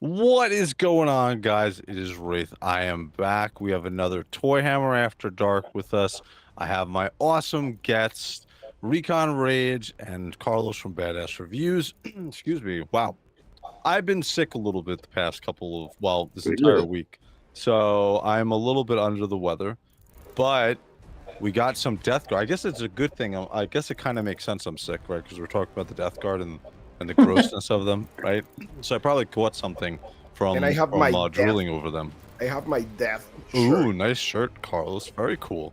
What is going on, guys? It is Wraith. I am back. We have another ToyHammer After Dark with us. I have my awesome guests, ReconRage and Carlos from Badass Reviews. Excuse me. Wow. I've been sick a little bit the past couple of, well, this entire Really? week. So I'm a little bit under the weather, but we got some Death Guard. I guess it's a good thing. I guess it kind of makes sense I'm sick, right? Because we're talking about the Death Guard and the grossness of them, right? So I probably caught something And I from have from my death. drooling over them. I have my death Ooh, shirt. nice shirt, Carlos. Very cool.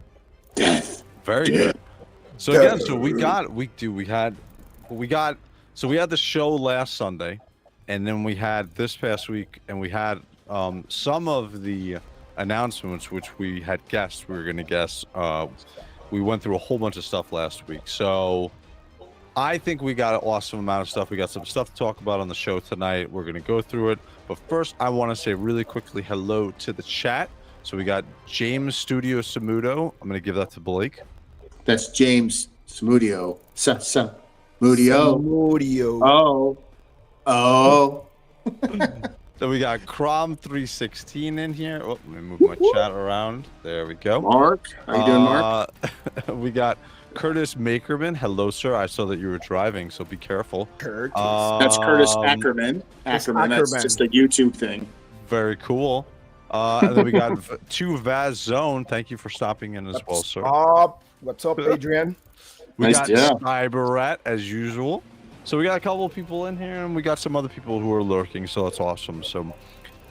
Death. Very Death. good. So again, so we had the show last Sunday, and then we had this past week, and we had some of the announcements which we had guessed we were going to guess. We went through a whole bunch of stuff last week, so I think we got an awesome amount of stuff. We got some stuff to talk about on the show tonight. We're going to go through it, but first I want to say really quickly hello to the chat. So we got James Studio Samudo. I'm going to give that to Blake. That's James Samudio. Samudio. Samudio. Oh. So we got Crom316 in here. Oh, let me move my chat around. There we go. Mark. How you doing, Mark? We got Curtis Makerman. Hello, sir. I saw that you were driving, so be careful. Curtis. That's Curtis Ackerman. It's Ackerman. That's Ackerman. just a YouTube thing. Very cool. And then we got two Vaz Zone. Thank you for stopping in as well, sir. What's up, Adrian? We Nice got job. Cyberrat as usual. So we got a couple of people in here, and we got some other people who are lurking. So that's awesome. So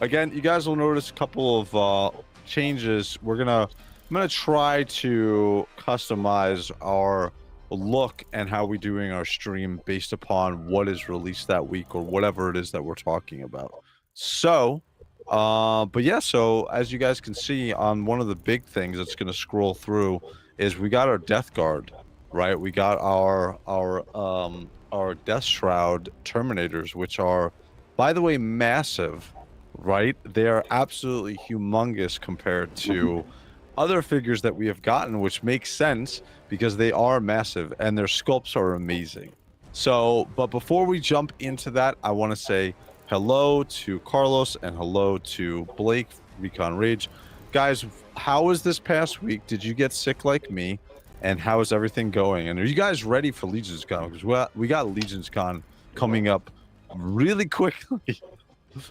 again, you guys will notice a couple of changes. I'm gonna try to customize our look and how we're doing our stream based upon what is released that week or whatever it is that we're talking about. So, but yeah. So as you guys can see, on one of the big things that's gonna scroll through is we got our Death Guard. Right, we got our Death Shroud Terminators, which are, by the way, massive. Right, they are absolutely humongous compared to other figures that we have gotten, which makes sense because they are massive and their sculpts are amazing. So, but before we jump into that, I want to say hello to Carlos and hello to Blake, ReconRage. Guys, how was this past week? Did you get sick like me? And how is everything going? And are you guys ready for Legion's Con? Because we got Legion's Con coming up really quickly.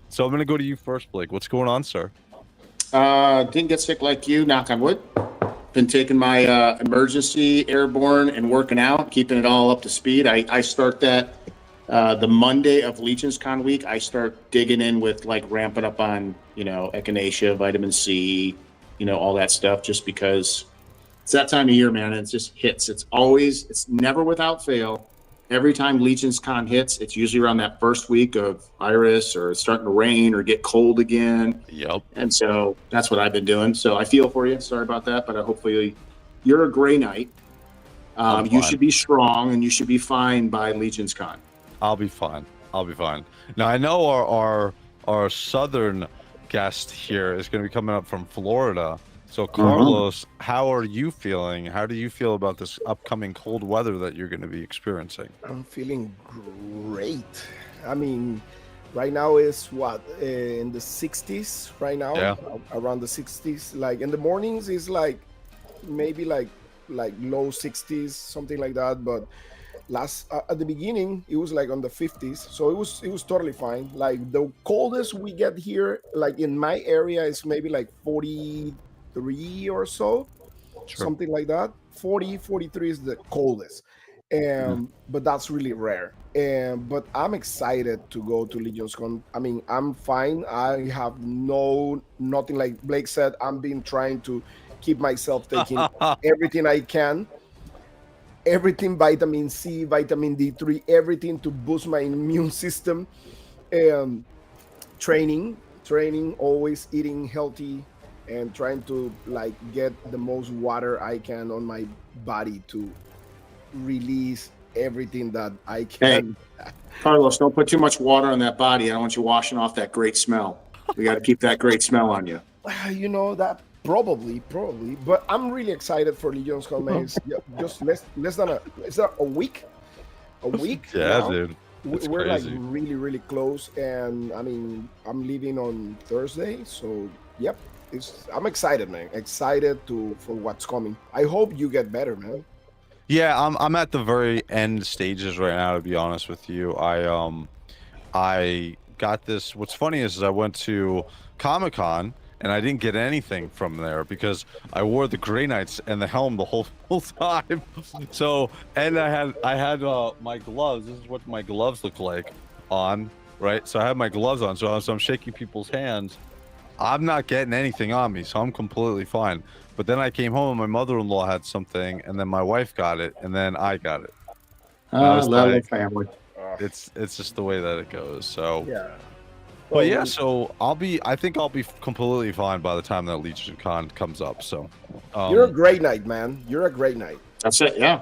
So I'm going to go to you first, Blake. What's going on, sir? Didn't get sick like you, knock on wood. Been taking my emergency airborne and working out, keeping it all up to speed. I start that the Monday of Legion's Con week. I start digging in with like ramping up on, echinacea, vitamin C, all that stuff, just because it's that time of year, man. It just hits. It's never without fail. Every time Legion's Con hits, it's usually around that first week of Iris, or it's starting to rain or get cold again. Yep. And so that's what I've been doing. So I feel for you. Sorry about that, but hopefully you're a Grey Knight. You should be strong and you should be fine by Legion's Con. I'll be fine. Now I know our southern guest here is going to be coming up from Florida. So Carlos, how are you feeling? How do you feel about this upcoming cold weather that you're going to be experiencing? I'm feeling great. I mean, right now is in the 60s right now. Yeah. Around the 60s. Like in the mornings is like maybe like low 60s, something like that. But at the beginning it was like on the 50s, so it was totally fine. Like the coldest we get here, like in my area, is maybe like 43 or so, something like that. 43 is the coldest, but that's really rare. But I'm excited to go to Legion's Con. I mean, I'm fine. I have nothing, like Blake said. I've been trying to keep myself taking everything I can, everything, vitamin C, vitamin D3, everything to boost my immune system. Training, always eating healthy, and trying to like get the most water I can on my body to release everything that I can. Hey, Carlos, don't put too much water on that body. I don't want you washing off that great smell. We got to keep that great smell on you. That probably, but I'm really excited for Legion's Con, man. It's just less than is that a week? Yeah, now? dude. That's we're like crazy. really, really close. And I mean, I'm leaving on Thursday, so yep. I'm excited, man. Excited for what's coming. I hope you get better, man. Yeah, I'm at the very end stages right now, to be honest with you. I got this. What's funny is I went to Comic-Con and I didn't get anything from there because I wore the greyknights and the helm the whole time. So, and I had my gloves. This is what my gloves look like on, right? So I had my gloves on. So I'm shaking people's hands. I'm not getting anything on me, so I'm completely fine. But then I came home and my mother-in-law had something, and then my wife got it, and then I got it. And I was Little like, family. it's just the way that it goes. So, Yeah. but Well, yeah, so I think I'll be completely fine by the time that Legion Con comes up. So, you're a great knight, man. You're a great knight. That's it. Yeah.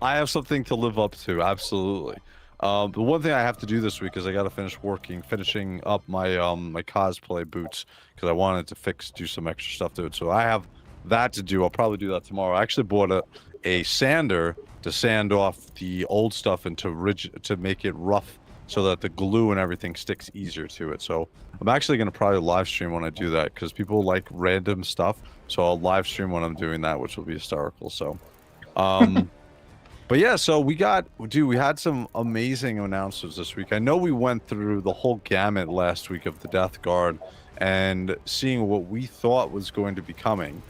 I have something to live up to. Absolutely. The one thing I have to do this week is I got to finishing up my my cosplay boots because I wanted to do some extra stuff to it. So I have that to do. I'll probably do that tomorrow. I actually bought a sander to sand off the old stuff and to make it rough so that the glue and everything sticks easier to it. So I'm actually going to probably live stream when I do that because people like random stuff. So I'll live stream when I'm doing that, which will be hysterical. So, but yeah, so we had some amazing announcements this week. I know we went through the whole gamut last week of the Death Guard and seeing what we thought was going to be coming.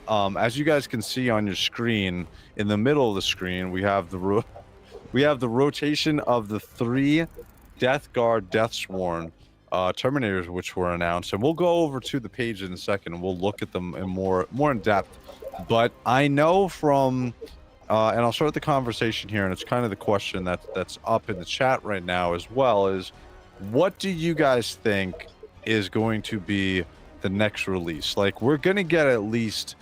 As you guys can see on your screen, in the middle of the screen, we have the rotation of the 3 Death Guard Deathsworn Terminators, which were announced, and we'll go over to the page in a second and we'll look at them in more in depth. But I know from and I'll start the conversation here, and it's kind of the question that's up in the chat right now as well, is what do you guys think is going to be the next release? Like, we're going to get at least,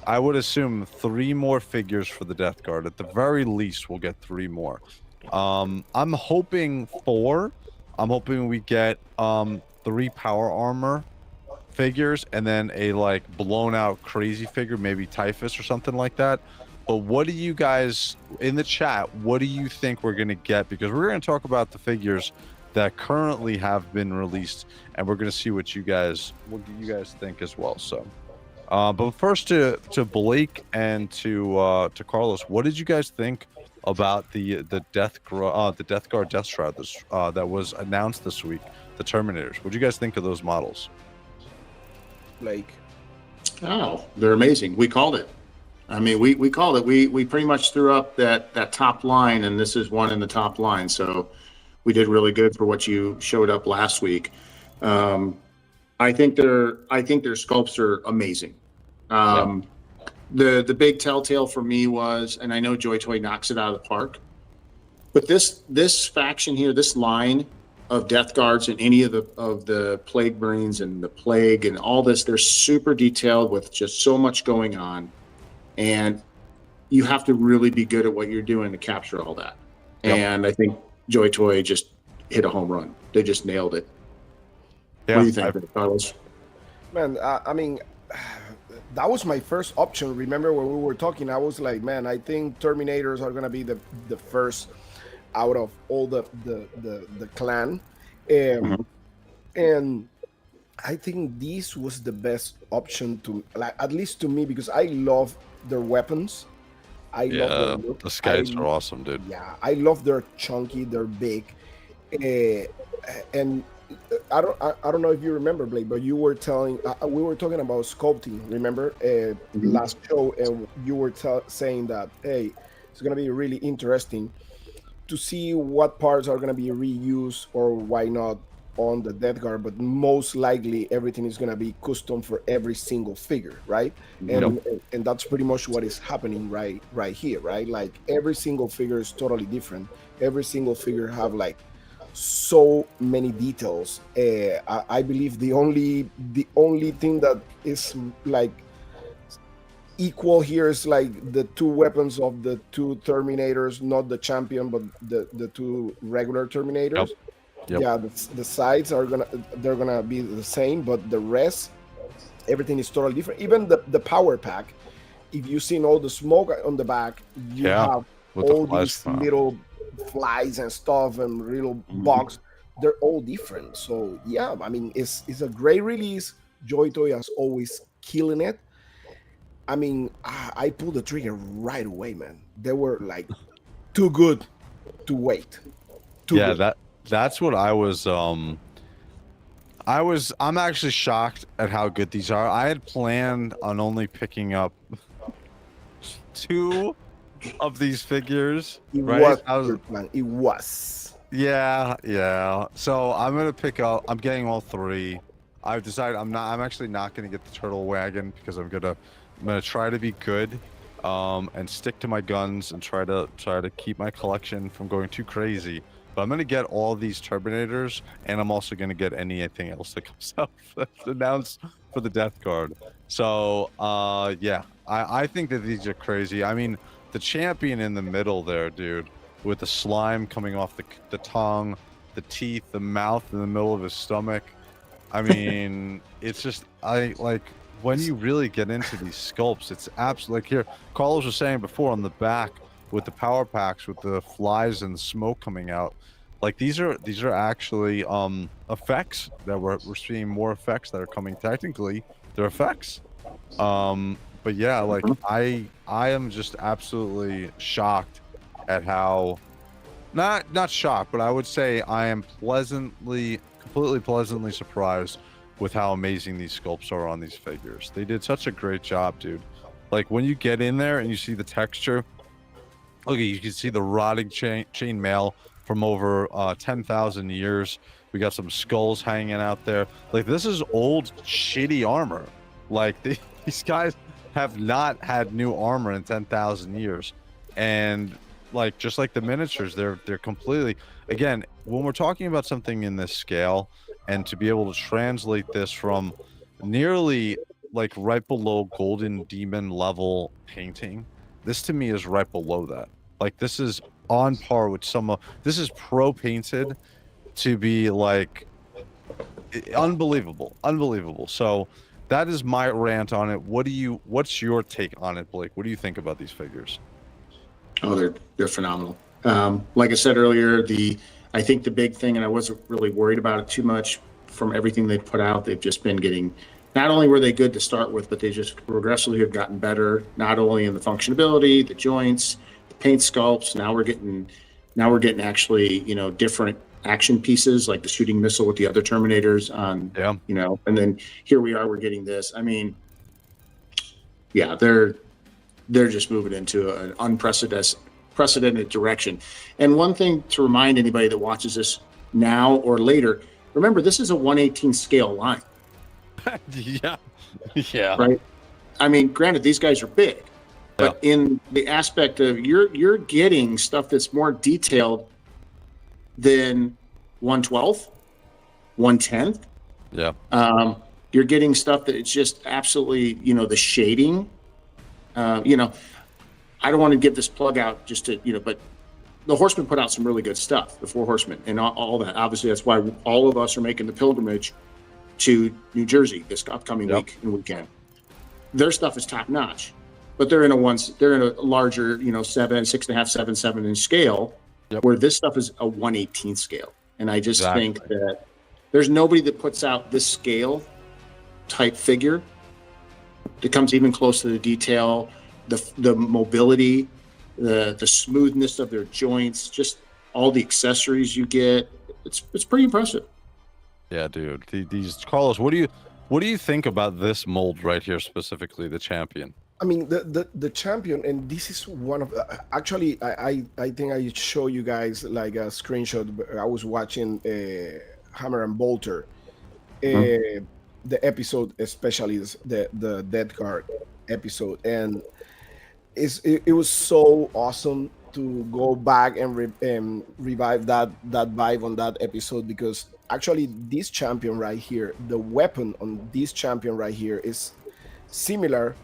I would assume, 3 more figures for the Death Guard. At the very least, we'll get 3 more. I'm hoping 4. I'm hoping we get 3 power armor figures and then a like blown out crazy figure, maybe Typhus or something like that. But what do you guys in the chat, what do you think we're going to get? Because we're going to talk about the figures that currently have been released, and we're going to see what you guys think as well. So, but first to Blake and to Carlos, what did you guys think about the Death Guard Death Shroud that was announced this week, the Terminators? What do you guys think of those models? Blake. Oh, they're amazing. We called it. I mean, we called it. We pretty much threw up that top line, and this is one in the top line. So we did really good for what you showed up last week. I think their sculpts are amazing. The big telltale for me was, and I know JOYTOY knocks it out of the park, but this faction here, this line of Death Guards and any of the Plague Marines and the Plague and all this, they're super detailed with just so much going on. And you have to really be good at what you're doing to capture all that. Yep. And I think JOYTOY just hit a home run. They just nailed it. Yeah, what do you think, Carlos? Man, I mean, that was my first option. Remember when we were talking, I was like, man, I think Terminators are gonna be the first out of all the clan, and I think this was the best option to, like, at least to me, because I love their weapons. I love their look. The skies are awesome, dude. Yeah, I love their chunky, they're big, and I don't know if you remember, Blake, but you were telling we were talking about sculpting. Remember last show, and you were saying that hey, it's gonna be really interesting to see what parts are gonna be reused or why not on the Death Guard, but most likely everything is going to be custom for every single figure, right? And that's pretty much what is happening right here, right? Like every single figure is totally different. Every single figure have like so many details. I believe the only thing that is like equal here is like the 2 weapons of the 2 Terminators, not the champion, but the 2 regular Terminators. Yep. Yeah, the sides they're gonna be the same, but the rest, everything is totally different. Even the power pack, if you've seen all the smoke on the back, you have all these little flies and stuff and little bugs, they're all different. So yeah, I mean, it's a great release. JOYTOY as always killing it. I mean, I pulled the trigger right away, man. They were like too good to wait. Too Yeah, good. that's what I'm actually shocked at how good these are. I had planned on only picking up 2 of these figures, It right? was good, man. It was. Yeah. So I'm getting all 3. I've decided I'm actually not gonna get the turtle wagon because I'm gonna try to be good, and stick to my guns and try to keep my collection from going too crazy. But I'm gonna get all these Terminators, and I'm also gonna get anything else that comes out that's announced for the Death Guard. So yeah, I think that these are crazy. I mean, the champion in the middle there, dude, with the slime coming off the tongue, the teeth, the mouth in the middle of his stomach. I mean, it's just when you really get into these sculpts, it's absolutely like here. Carlos was saying before on the back with the power packs with the flies and the smoke coming out. Like these are actually effects that we're seeing more effects that are coming. Technically, they're effects. But yeah, like I am just absolutely shocked at how not shocked, but I would say I am completely pleasantly surprised with how amazing these sculpts are on these figures. They did such a great job, dude. Like when you get in there and you see the texture, okay, you can see the rotting chain mail from over 10,000 years. We got some skulls hanging out there. Like this is old shitty armor. Like these guys have not had new armor in 10,000 years. And like just like the miniatures, they're completely, again, when we're talking about something in this scale, and to be able to translate this from nearly like right below golden demon level painting, this to me is right below that. Like this is on par with this is pro painted to be like unbelievable. So that is my rant on it. What's your take on it, Blake? What do you think about these figures? Oh, they're phenomenal. Like I said earlier, I think the big thing, and I wasn't really worried about it too much from everything they've put out. They've just been getting, not only were they good to start with, but they just progressively have gotten better, not only in the functionality, the joints, the paint sculpts. Now we're getting actually, different action pieces like the shooting missile with the other Terminators on, and then here we are, we're getting this. I mean, yeah, they're just moving into an unprecedented direction. And one thing to remind anybody that watches this now or later, remember, this is a 1/18 scale line. Yeah. Right? I mean, granted, these guys are big, but in the aspect of you're getting stuff that's more detailed than 1/12, 1/10. Yeah. You're getting stuff that it's just absolutely, the shading. I don't want to give this plug out just to, but the Horsemen put out some really good stuff, the 4 Horsemen, and all that. Obviously, that's why all of us are making the pilgrimage to New Jersey this upcoming week and weekend. Their stuff is top notch, but they're in a larger, 6.5, 7 inch scale, where this stuff is a 1/18 scale. And I just think that there's nobody that puts out this scale type figure that comes even close to the detail, the mobility, the smoothness of their joints, just all the accessories you get. It's pretty impressive. Yeah, dude. These Carlos, what do you think about this mold right here, specifically the champion? I mean, the champion, and this is one of actually, I think I show you guys like a screenshot. I was watching Hammer and Bolter, the episode, especially the Death Guard episode, and it was so awesome to go back and revive that vibe on that episode, because actually this champion right here, the weapon on this champion right here is similar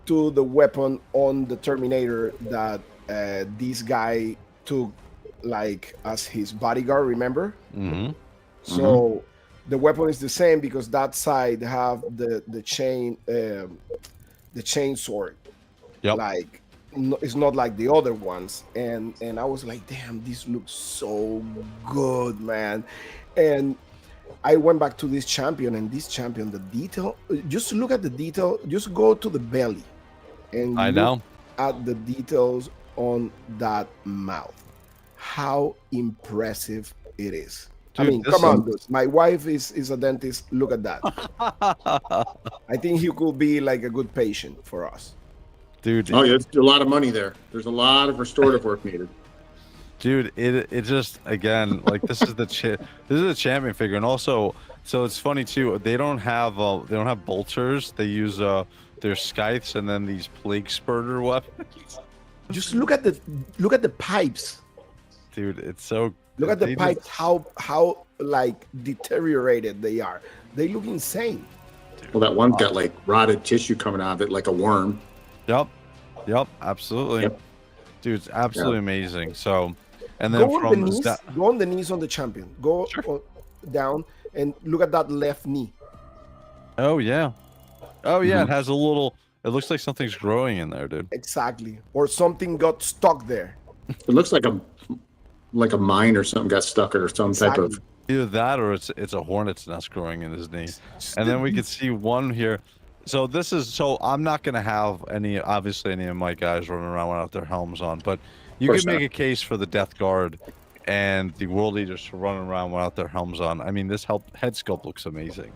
to the weapon on the Terminator that this guy took like as his bodyguard, remember? So the weapon is the same, because that side have the chain sword, like it's not like the other ones, and I was like, damn, this looks so good, man. And I went back to this champion, and this champion, the detail, just look at the detail, just go to the belly and I look know. at the details on that mouth. How impressive it is. I Dude, mean, this come on, is- dude. My wife is a dentist. Look at that. I think he could be like a good patient for us. Dude, Oh, yeah, there's a lot of money there. There's a lot of restorative work needed. dude, it just again like this is this is a champion figure, and also so it's funny too. They don't have bolters. They use their scythes and then these plague spurter weapons. Just look at the pipes. Dude, it's so. Look at the they pipes. just- How like deteriorated they are. They look insane. Well, that one's got like rotted tissue coming out of it, like a worm. Yep, absolutely. Yep. Dude, it's absolutely amazing. So, and Go then on the from knees. Go on the knees on the champion. Go down and look at that left knee. oh yeah, it has a little. It looks like something's growing in there, dude. Exactly. Or something got stuck there. It looks like a mine or something got stuck or some type of. Exactly. Either that or it's a hornet's nest growing in his knee. And then we can see one here. So this is I'm not gonna have any of my guys running around without their helms on, but you course can make not. a case for the Death Guard and the World Eaters to run around without their helms on. I mean, this head sculpt looks amazing,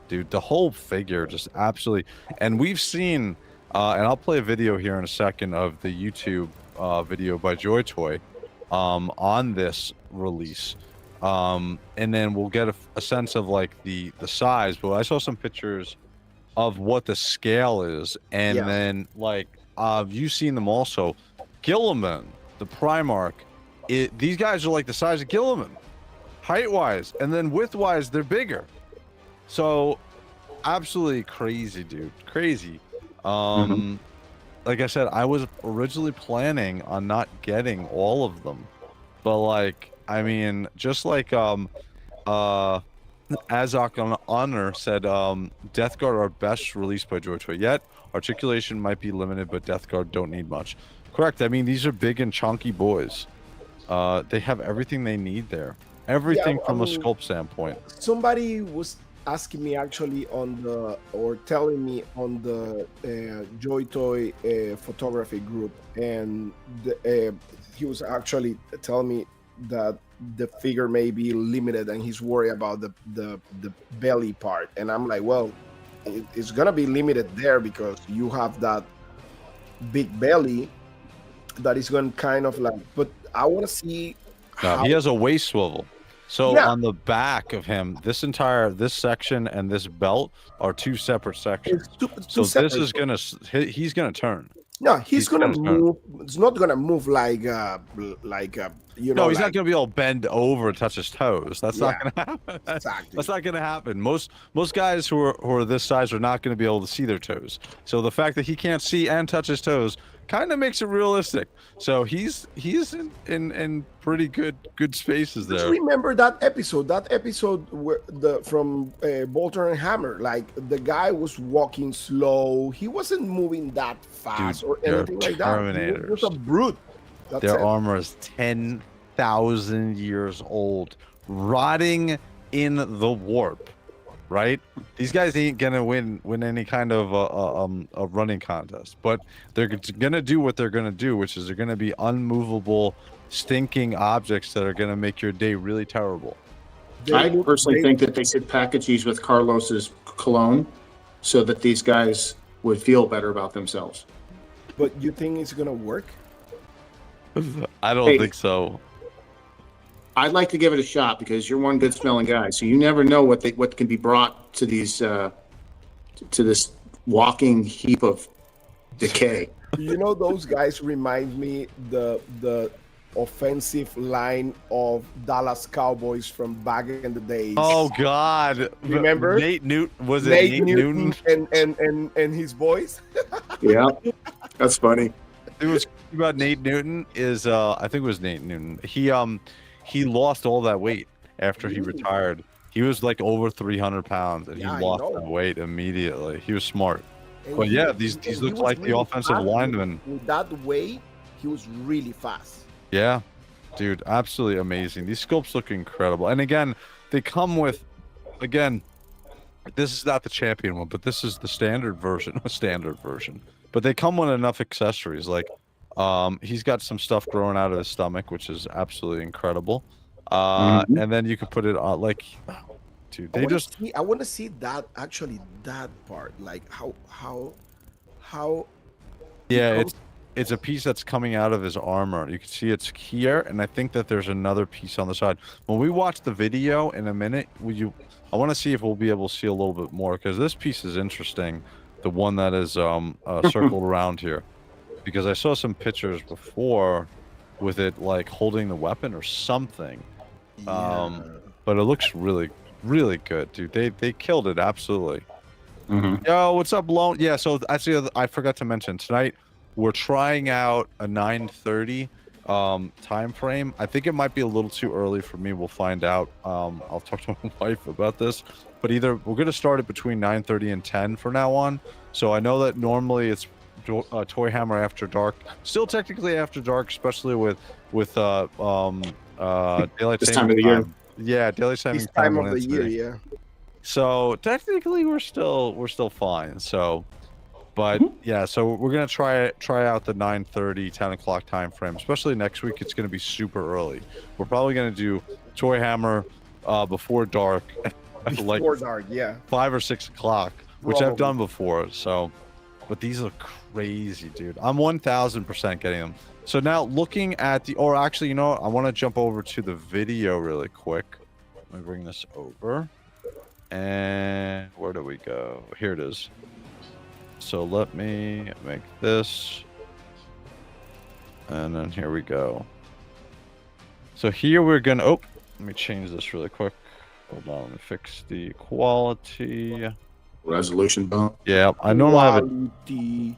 dude. The whole figure just absolutely. And we've seen, and I'll play a video here in a second of the YouTube video by JOYTOY on this release. And then we'll get a sense of like the size. But I saw some pictures of what the scale is, and then like you've seen them also. Gilliman, the Primarch, these guys are like the size of Gilliman, height wise, and then width wise they're bigger. So absolutely crazy, dude, crazy. Like I said, I was originally planning on not getting all of them, but like I mean, just like Azok on Honor said, Death Guard are best released by JOYTOY. Yet articulation might be limited, but Death Guard don't need much. Correct. I mean, these are big and chunky boys. They have everything they need there. Everything from a sculpt standpoint. Somebody was asking me actually telling me on the JOYTOY photography group, and he was actually telling me that the figure may be limited and he's worried about the belly part, and I'm like, well, it's gonna be limited there because you have that big belly that is going kind of like, but I want to see how he has a waist swivel. So Yeah. on the back of him, this section and this belt are two separate sections. So this is he's gonna turn. No, he's gonna gonna turn. move. It's not gonna move like you know. No, he's like, not gonna be able to bend over and touch his toes. That's not gonna happen. Exactly. That's not gonna happen. Most guys who are this size are not gonna be able to see their toes. So the fact that he can't see and touch his toes kind of makes it realistic. So he's in pretty good spaces Just there. remember that episode where from Bolter and Hammer, like the guy was walking slow. He wasn't moving that fast or they're anything like that. He was Terminators. a brute. That's Their it. armor is 10,000 years old, rotting in the warp. Right? These guys ain't gonna win any kind of a running contest, but they're gonna do what they're gonna do, which is they're gonna be unmovable, stinking objects that are gonna make your day really terrible. I personally think that they should package these with Carlos's cologne so that these guys would feel better about themselves. But you think it's gonna work? I don't Hey. think so. I'd like to give it a shot because you're one good smelling guy. So you never know what can be brought to these to this walking heap of decay. You know, those guys remind me the offensive line of Dallas Cowboys from back in the days. Oh God! Remember? Nate Newton? Was it Nate Nate Newton and his boys. Yeah, that's funny. It was about Nate Newton is I think it was Nate Newton. He lost all that weight after he retired. He was like over 300 pounds, and Yeah, I he lost know. that weight immediately. He was smart. And But he- yeah, these he look was like the really offensive fast. linemen. With that weight, he was really fast. Yeah, dude, absolutely amazing. These sculpts look incredible. And again, they come with, again, this is not the champion one, but this is the standard version, But they come with enough accessories. Like, he's got some stuff growing out of his stomach, which is absolutely incredible. Mhm. And then you can put it on, like, dude, they just, I want to see that actually that part, like how yeah, comes- it's a piece that's coming out of his armor. You can see it's here, and I think that there's another piece on the side. When we watch the video in a minute, I want to see if we'll be able to see a little bit more, because this piece is interesting, the one that is circled around here, because I saw some pictures before with it like holding the weapon or something. But it looks really, really good, dude. They killed it, absolutely. Yo, what's up, Lone? Yeah, so actually, I forgot to mention tonight we're trying out a 9:30 time frame. I think it might be a little too early for me. We'll find out. I'll talk to my wife about this. But either we're gonna start it between 9:30 and 10 from now on. So I know that normally it's ToyHammer After Dark. Still technically After Dark, especially with daylight This saving time of the year. time. Yeah, daylight saving this time time of when the it's year, day. yeah. So technically we're still fine. So, but yeah, so we're gonna try out the 9:30, 10 o'clock time frame. Especially next week, it's gonna be super early. We're probably gonna do ToyHammer before dark, like Before dark, yeah. 5 or 6 o'clock, which I've Probably. done before. So, but these look crazy, dude. I'm 1000% getting them. So now looking at or actually, you know what? I want to jump over to the video really quick. Let me bring this over. And where do we go? Here it is. So let me make this. And then here we go. So here we're gonna, let me change this really quick. Hold on, let me fix the quality. Resolution bump. Yeah, I normally have it. Quality.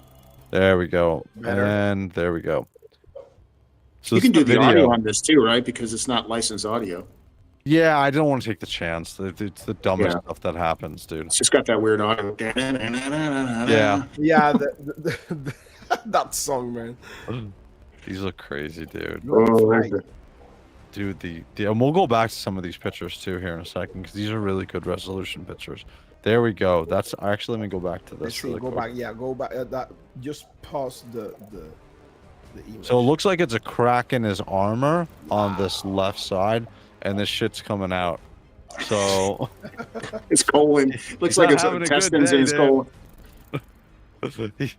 There we go. Better. And there we go. So You this can is do the audio on this too, right? Because it's not licensed audio. Yeah, I don't want to take the chance. It's the dumbest Yeah. stuff that happens, dude. It's just got that weird audio. Yeah. Yeah, that song, man. These look crazy, dude. Oh, Right. Dude, and we'll go back to some of these pictures too here in a second, because these are really good resolution pictures. There we go. That's actually, let me go back to Let's this see, really go quick. back. Yeah, go back. That just pause the image. So it looks like it's a crack in his armor on this left side, and this shit's coming out. So It's colon. Looks He's like not it's having a good intestines day, in his dude. colon.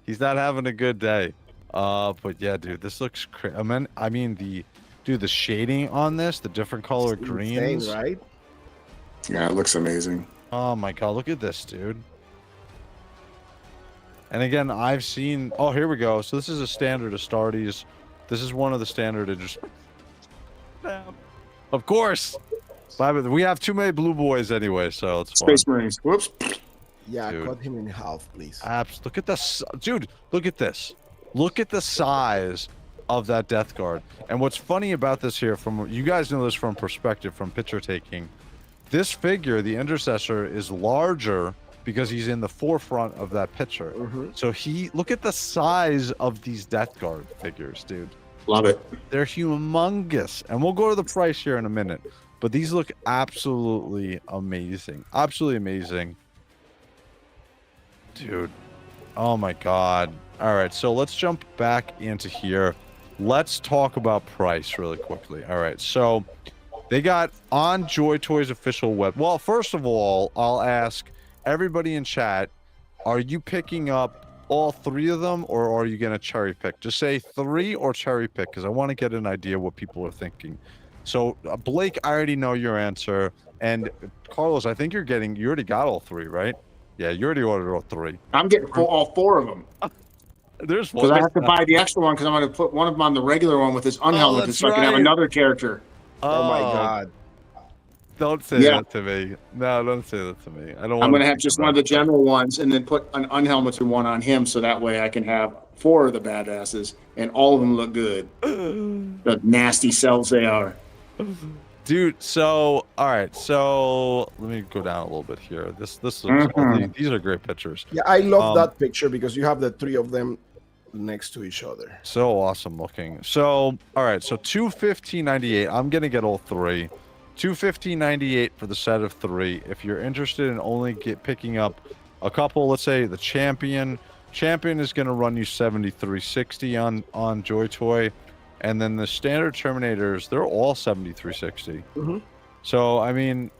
he's not having a good day. But yeah, dude, this looks crazy. I mean the shading on this, the different color It's greens. insane, right? Yeah, it looks amazing. Oh my god, look at this, dude. And again, I've seen. Oh, here we go. So this is a standard Astartes. This is one of the standard. Of course. We have too many blue boys anyway, so it's fine. Space Marines. Whoops. Yeah, Dude. cut him in half, please. Look at this, dude. Look at this. Look at the size of that Death Guard. And what's funny about this here, from you guys know this from perspective, from picture taking, this figure, the Intercessor, is larger because he's in the forefront of that picture. So look at the size of these Death Guard figures, dude. Love it. They're humongous. And we'll go to the price here in a minute. But these look absolutely amazing. Absolutely amazing. Dude. Oh my god. All right, so let's jump back into here. Let's talk about price really quickly. All right, so they got on JOYTOY's official web. Well, first of all, I'll ask everybody in chat, are you picking up all 3 of them, or are you going to cherry pick? Just say 3 or cherry pick, because I want to get an idea what people are thinking. So, Blake, I already know your answer. And Carlos, I think you already got all 3, right? Yeah, you already ordered all 3. I'm getting all 4 of them. There's one. Because I have to buy the extra one because I'm going to put one of them on the regular one with his unhelmeted that's so I can have right. another character. Oh my god. Don't say Yeah. that to me. No, don't say that to me. I don't. I'm going to have just one of the general ones and then put an unhelmeted one on him so that way I can have 4 of the badasses and all of them look good. The nasty cells they are. Dude, so all right, so let me go down a little bit here. This looks these are great pictures. Yeah, I love that picture because you have the three of them next to each other. So awesome looking. So all right, so 215.98. I'm gonna get all three. 215.98 for the set of three. If you're interested in only picking up a couple, let's say the champion is gonna run you 73.60 on JOYTOY. And then the standard Terminators, they're all 73.60. Mm-hmm. So I mean,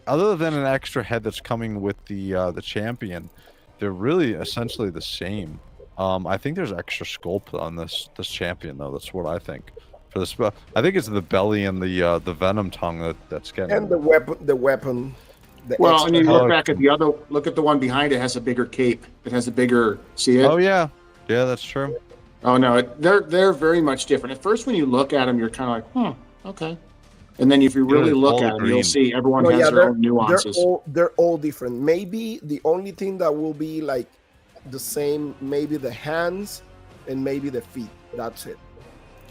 other than an extra head that's coming with the champion, they're really essentially the same. I think there's extra sculpt on this champion though. That's what I think. For this, I think it's the belly and the venom tongue that's getting. And the weapon. Well, I mean, look back at the other. Look at the one behind it. Has a bigger cape. It has a bigger. See it? Oh yeah, that's true. Oh no, they're very much different. At first, when you look at them, you're kind of like, okay. And then if you really look at them, you'll see everyone has their own nuances. They're all different. Maybe the only thing that will be like the same, maybe the hands and maybe the feet. That's it.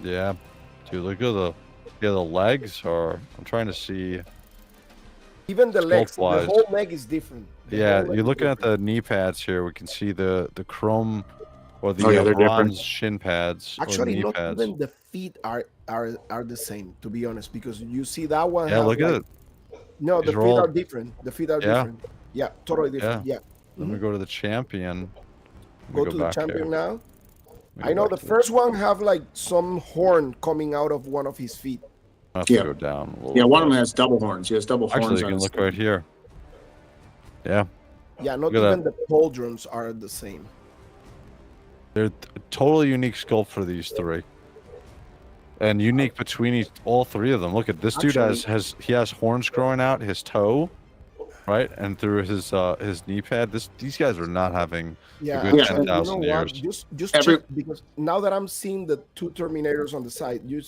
Yeah, dude, look at the legs. Or I'm trying to see. Even the legs, the wise. whole leg is different. Yeah, you're looking at the knee pads here. We can see the chrome or the they're bronze different. shin pads. Actually, or knee not pads. even the feet are the same, to be honest, because you see that one. Yeah, look at it. No, the These feet are all- are different. The feet are different. Yeah, totally different. Yeah. Let me go to the champion. Go to the champion now. Let me I go know back the to first one have like some horn coming out of one of his feet. I have to go down a little Yeah, one of bit. them has double horns. He has double horns. Actually, you on can his look right here. Yeah, Yeah, not Look at even the pauldrons are the same. they're totally unique sculpt for these three, and unique between all three of them. Look at this dude Actually- has horns growing out his toe, right, and through his knee pad. These guys are not having Yeah, a good actually, 10,000 you know what? years. Just Every- check, because now that I'm seeing the two Terminators on the side, you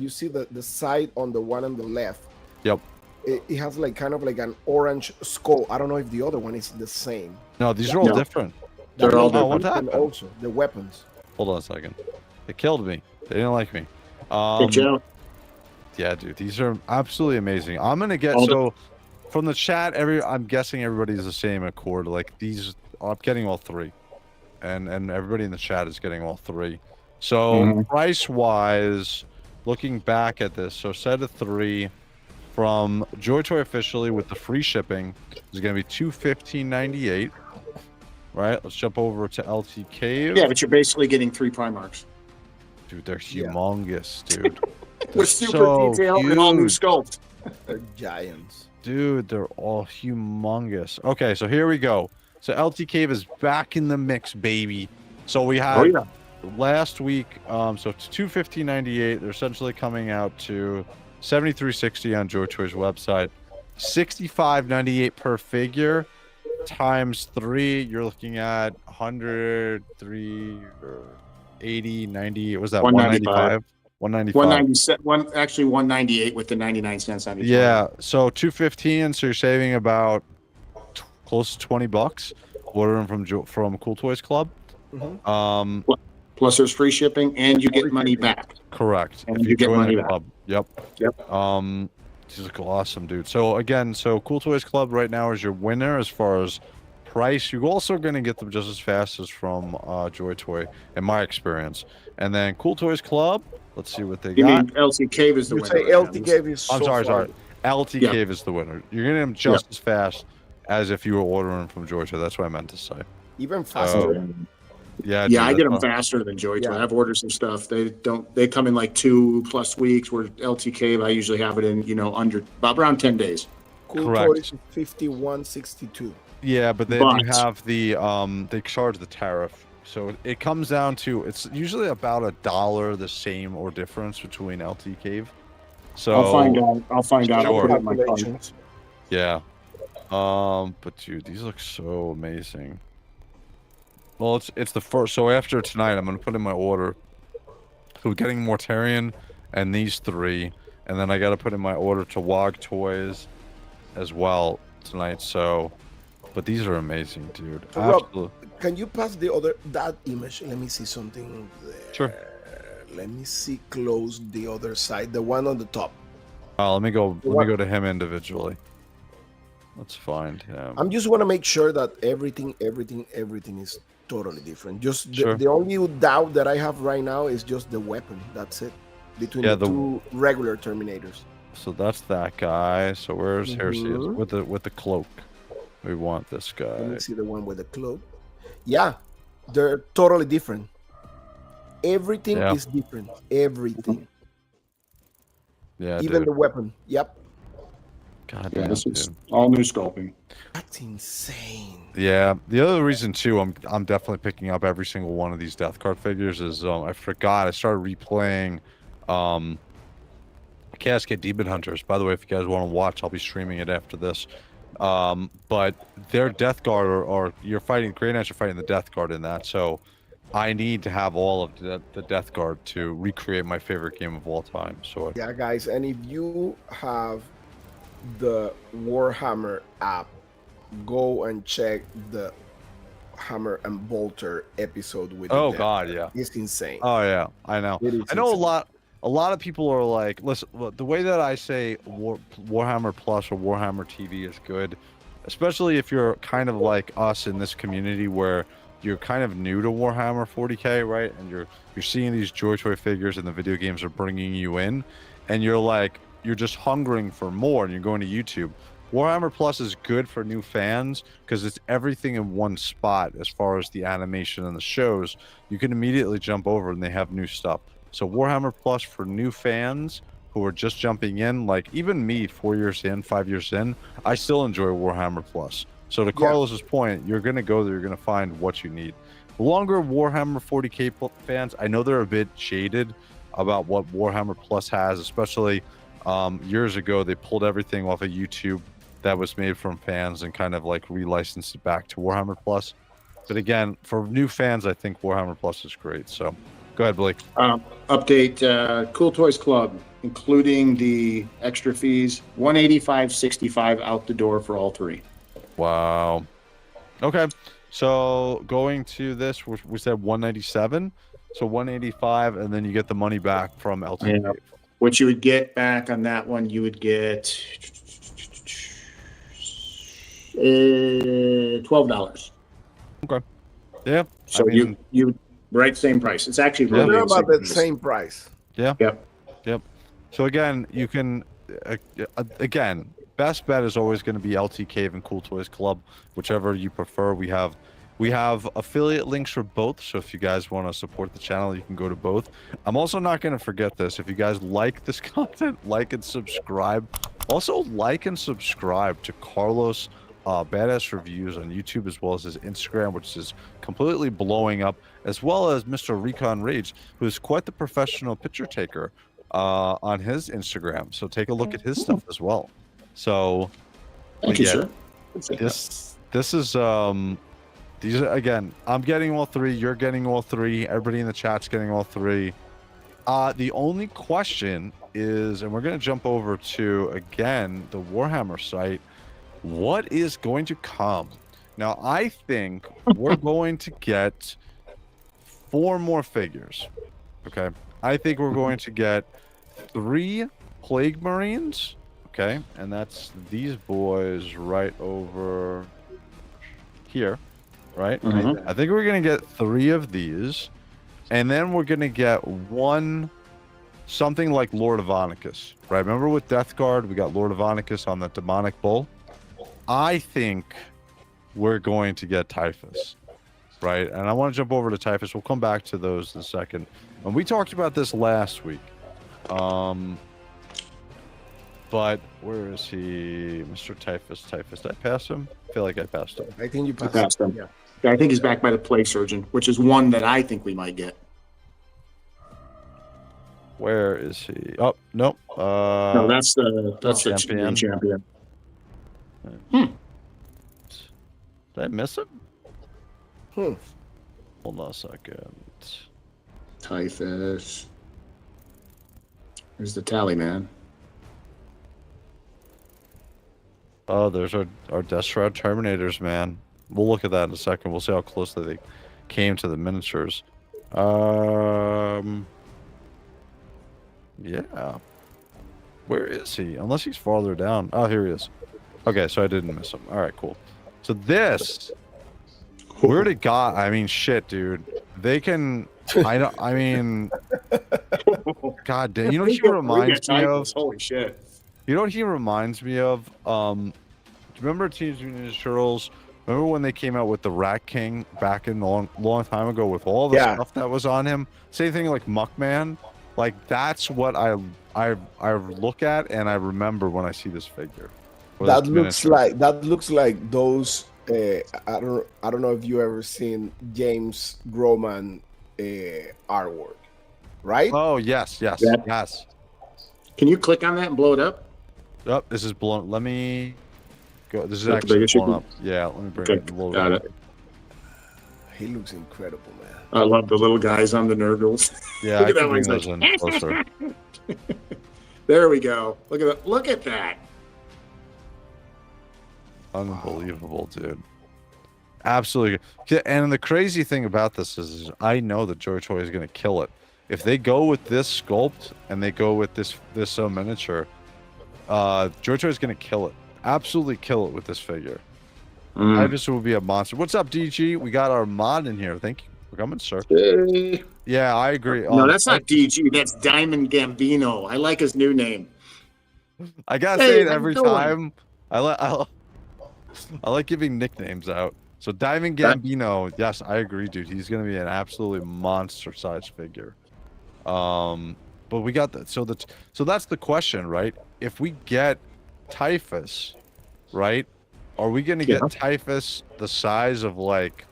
see the side on the one on the left. Yep. It has like kind of like an orange skull. I don't know if the other one is the same. No, these are all No. different. They're all Oh, what different. And happened? also the weapons. Hold on a second. They killed me. They didn't like me. Hey, Joe. Yeah, dude, these are absolutely amazing. I'm gonna get from the chat. I'm guessing everybody's the same accord. Like these, I'm getting all three, and everybody in the chat is getting all three. So price wise, looking back at this, so set of three from JOYTOY officially with the free shipping is gonna be $215.98. Right. Let's jump over to LT Cave. Yeah, but you're basically getting 3 Primarchs. Dude, they're humongous, dude. With super detail and all new sculpt. They're giants. Dude, they're all humongous. Okay, so here we go. So LT Cave is back in the mix, baby. So we had last week, so it's $215.98. They're essentially coming out to $73.60 on JOYTOY's website. $65.98 per figure times 3. You're looking at 100, 3, 80, 90. What was that? 195. 195. 197. Actually 198 with the 99 cents on each. Yeah, so $215. So you're saving about close to $20 ordering from Cool Toys Club. Plus there's free shipping and you get money back. Correct. And if you get join money the back. club. Yep. These look awesome, dude. So again, so Cool Toys Club right now is your winner as far as price. You're also going to get them just as fast as from JOYTOY, in my experience. And then Cool Toys Club, let's see what they You got. mean LC Cave is the You winner? say right LT now. Cave is so I'm sorry. far. LT Cave is the winner. You're getting them just as fast as if you were ordering from JOYTOY. That's what I meant to say. Even faster. Yeah, Yeah, I dude, get them that's faster than JOYTOY. Yeah. I've ordered some stuff. They come in like 2+ weeks, where LT Cave, I usually have it in, about around 10 days. Cool correct. Toys is 51.62. Yeah, but then you have the they charge the tariff. So it comes down to, it's usually about $1 the same or difference between LT Cave. So I'll find out. I'll Sure. put it in my card. Calculations. yeah. But dude, these look so amazing. Well, it's the first. So after tonight, I'm gonna put in my order. So we're getting Mortarian and these 3, and then I gotta put in my order to WOG Toys as well tonight. So, but these are amazing, dude. So, Rob, Absolutely. can you pass that image? Let me see something there. Sure. Let me see close the other side, the one on the top. Let me go. Let me What- go to him individually. Let's find him. I'm just want to make sure that everything is totally different. Just Sure. the only doubt that I have right now is just the weapon. That's it. Between Yeah, the two regular Terminators. So that's that guy. So here's he is Mhm. with the cloak. We want this Let guy. me see the one with the cloak. Yeah, they're totally different. Everything Yeah. is different. Everything. Yeah, Even dude. the weapon. Yep. God Yeah, damn, this is dude. all new sculpting. That's insane. Yeah, the other reason too, I'm definitely picking up every single one of these death card figures is I forgot I started replaying Cascade Demon Hunters. By the way, if you guys want to watch, I'll be streaming it after this. But their Death Guard or you're fighting greyknights, you're fighting the Death Guard in that. So I need to have all of the Death Guard to recreate my favorite game of all time. So Yeah, guys, and if you have the Warhammer app, go and check the Hammer and Bolter episode with the oh death. god, yeah. It's insane. Oh yeah, I know. It is I know insane. a lot of people are like, listen, the way that I say Warhammer Plus or Warhammer TV is good, especially if you're kind of like us in this community where you're kind of new to Warhammer 40K, right? And you're seeing these JOYTOY figures and the video games are bringing you in, and you're just hungering for more, and you're going to YouTube. Warhammer Plus is good for new fans because it's everything in one spot as far as the animation and the shows. You can immediately jump over and they have new stuff. So Warhammer Plus for new fans who are just jumping in, like even me 4 years in, 5 years in, I still enjoy Warhammer Plus. So to Carlos's point, you're going to go there, you're going to find what you need. The longer Warhammer 40K fans, I know they're a bit jaded about what Warhammer Plus has, especially years ago, they pulled everything off of YouTube that was made from fans and kind of like relicensed it back to Warhammer Plus. But again, for new fans, I think Warhammer Plus is great. So go ahead, Blake. Update Cool Toys Club, including the extra fees, $185.65 out the door for all three. Wow. Okay. So going to this, we said 197. So 185, and then you get the money back from LTV. Yeah. What you would get back on that one, you would get $12. Okay. Yeah. So I mean, you right, same price. It's actually They're really about the insignificant. same price. yeah. Yep. Yep. So again, you can again, best bet is always going to be LT Cave and Cool Toys Club, whichever you prefer. We have affiliate links for both, so if you guys want to support the channel, you can go to both. I'm also not going to forget this. If you guys like this content, like and subscribe. Also like and subscribe to Carlos Badass Reviews on YouTube, as well as his Instagram, which is completely blowing up, as well as Mr. ReconRage, who is quite the professional picture taker on his Instagram. So take a look at his stuff as well. So Thank you, yeah, sir. this is these are, again, I'm getting all three, you're getting all three, everybody in the chat's getting all three. The only question is, and we're going to jump over to again the Warhammer site, what is going to come? Now I think we're going to get 4 more figures. Okay, I think we're going to get 3 Plague Marines. Okay, and that's these boys right over here, right? Mhm. I think we're gonna get 3 of these, and then we're gonna get 1 something like Lord of Onicus, right? Remember with Death Guard, we got Lord of Onicus on the demonic bull. I think we're going to get Typhus, right? And I want to jump over to Typhus. We'll come back to those in a second. And we talked about this last week. But where is he? Mr. Typhus. Did I pass him? I feel like I passed him. I think you I passed. passed them. Yeah. I think he's backed by the Plague Surgeon, which is one that I think we might get. Where is he? Oh, nope. No, that's the champion. champion. Did I miss him? Hmm. Hold on a second. Typhus. There's the tally, man. Oh, there's our Deathsworn Terminators, man. We'll look at that in a second. We'll see how closely they came to the miniatures. Yeah. Where is he? Unless he's farther down. Oh, here he is. Okay, so I didn't miss him. All right, cool. So this, where did God? I mean, shit, dude. They can. I don't. I mean, God damn. You know what he reminds me of? Holy shit. You know what he reminds me of? Do you remember Teenage Mutant Ninja Turtles? Remember when they came out with the Rat King back in the long time ago with all the stuff that was on him? Same thing like Muckman. Like that's what I look at and I remember when I see this figure. That looks like those. I don't know if you ever seen James Groman artwork, right? Oh yes. Can you click on that and blow it up? Oh, this is blown. Let me go. This is actually blown up. Yeah, let me bring it a little bit. It. He looks incredible, man. I love the little guys on the Nurgles. Yeah, Look I at can that bring one. those in closer. There we go. Look at that. Look at that. Unbelievable, dude. Absolutely. And the crazy thing about this is I know that JOYTOY is going to kill it. If they go with this sculpt and they go with this miniature, JOYTOY is going to kill it. Absolutely kill it with this figure. I just will be a monster. What's up, DG? We got our mod in here. Thank you for coming, sir. Hey. Yeah, I agree. No, that's not DG. That's Diamond Gambino. I like his new name. I gotta say it every time. I like giving nicknames out. So Diamond Gambino, yes, I agree, dude. He's gonna be an absolutely monster-sized figure. But we got that. So that's the question, right? If we get Typhus, right? Are we gonna get Typhus the size of like?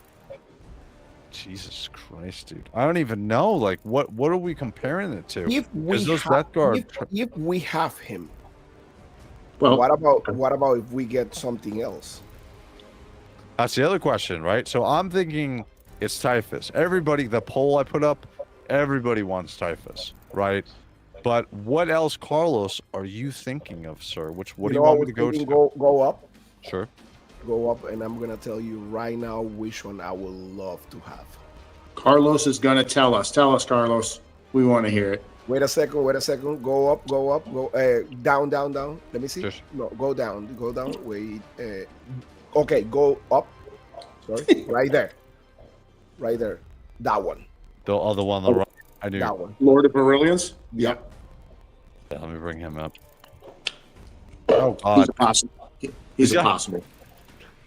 Jesus Christ, dude! I don't even know. Like, what are we comparing it to? If we have him, well, what about if we get something else? That's the other question, right? So I'm thinking it's Typhus. Everybody, the poll I put up, everybody wants Typhus, right? But what else, Carlos, are you thinking of, sir? What do you want me to go to? Go up. Sure. Go up, and I'm gonna tell you right now which one I would love to have. Carlos is gonna tell us. Tell us, Carlos. We want to hear it. Wait a second. Go up. Down. Let me see. Just... No, go down. Wait. Okay, go up. Sorry, right there. That one. The other one on the right. I knew that one. Lord of Brilliance. Yep. Yeah, let me bring him up. Oh God. He's impossible. He's impossible.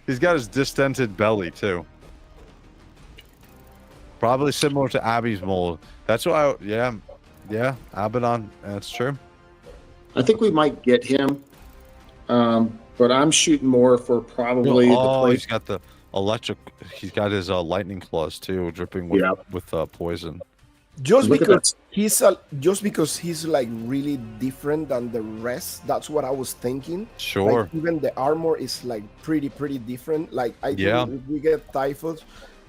He's got his distended belly too. Probably similar to Abby's mold. That's why. Yeah, Abaddon. That's true. I think we might get him, but I'm shooting more for probably. He's got the electric. He's got his lightning claws too, dripping with poison. Just because he's like really different than the rest. That's what I was thinking. Sure. Like, even the armor is like pretty different. Like I think if we get Typhus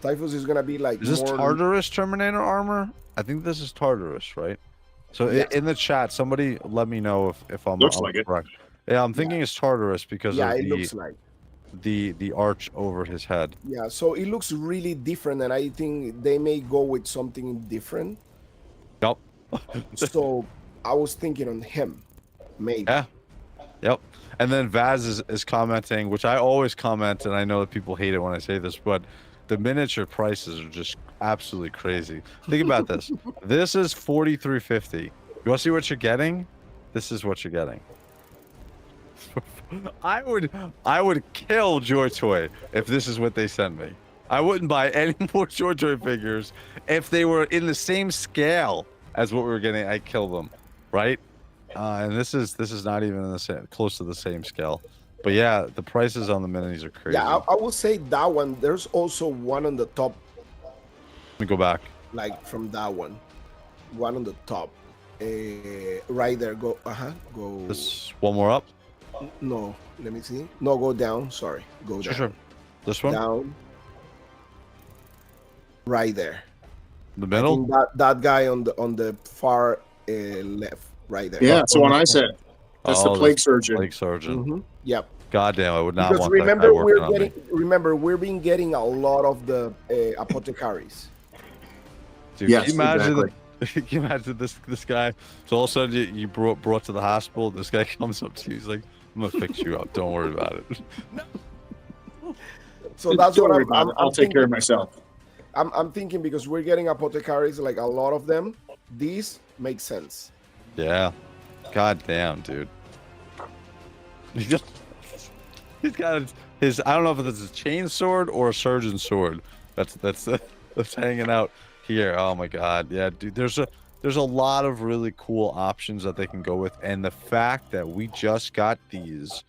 is gonna be like. Is this Tartarus Terminator armor? I think this is Tartarus, right? So in the chat, somebody let me know if I'm correct. Yeah, I'm thinking it's Tartarus because of it looks like the arch over his head. Yeah, so it looks really different, and I think they may go with something different. Yep. So I was thinking on him, maybe. Yeah. Yep. And then Vaz is commenting, which I always comment, and I know that people hate it when I say this, but the miniature prices are just absolutely crazy. Think about this. This is $43.50. You want to see what you're getting? This is what you're getting. I would kill JOYTOY if this is what they send me. I wouldn't buy any more JOYTOY figures if they were in the same scale as what we were getting. I'd kill them, right? And this is not even in the same, close to the same scale. But yeah, the prices on the minis are crazy. Yeah, I will say that one. There's also one on the top. Let me go back. Like from that one on the top, right there. Go. Go. This one more up. No, let me see. No, go down. Sorry, go down. Sure. This one? Down. Right there. The middle? That guy on the far left, right there. Yeah, that's the one I said. That's the plague surgeon. Plague surgeon. Mm-hmm. Yep. Goddamn, I would not because want remember, that guy working on me. Remember, we've been getting a lot of the apothecaries. Dude, yes, can you imagine exactly. Can you imagine this guy? So all of a sudden you brought to the hospital. This guy comes up to you. He's like, "I'm gonna fix you up. Don't worry about it." So that's Don't what worry about it. I'll take care of myself. I'm thinking because we're getting apothecaries, like a lot of them. These make sense. Yeah. God damn, dude. He's got his. I don't know if it's a chain sword or a surgeon sword. That's hanging out here. Oh my god. Yeah, dude. There's a lot of really cool options that they can go with, and the fact that we just got these,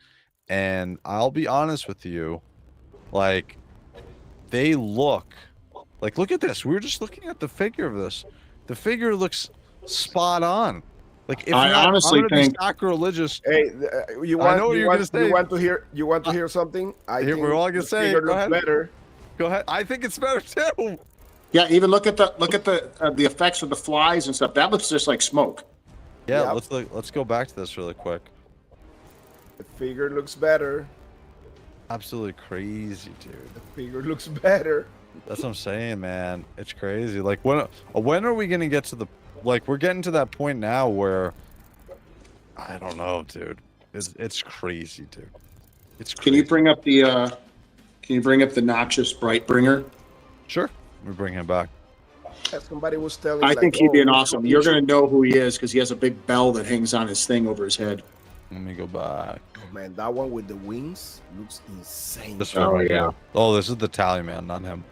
and I'll be honest with you, like they look at this. We were just looking at the figure of this. The figure looks spot on. Like if I not, honestly I'm gonna think- be sacrilegious. Hey, you want? I know what you're gonna say. You want to hear something? I Here, think we're all gonna the say it. figure Go looks ahead. better. Go ahead. I think it's better too. Yeah, even look at the effects of the flies and stuff. That looks just like smoke. Yeah, Yep. let's go back to this really quick. The figure looks better. Absolutely crazy, dude. The figure looks better. That's what I'm saying, man. It's crazy. Like when are we gonna get to the we're getting to that point now where I don't know, dude. It's crazy, dude. It's crazy. Can you bring up the noxious Brightbringer? Sure. We bring him back. Yeah, somebody was telling. I like, think he'd be an we awesome. should- You're gonna know who he is because he has a big bell that hangs on his thing over his head. Let me go back. Oh, man, that one with the wings looks insane. This Oh, one right yeah. here. Oh, this is the tally man, not him.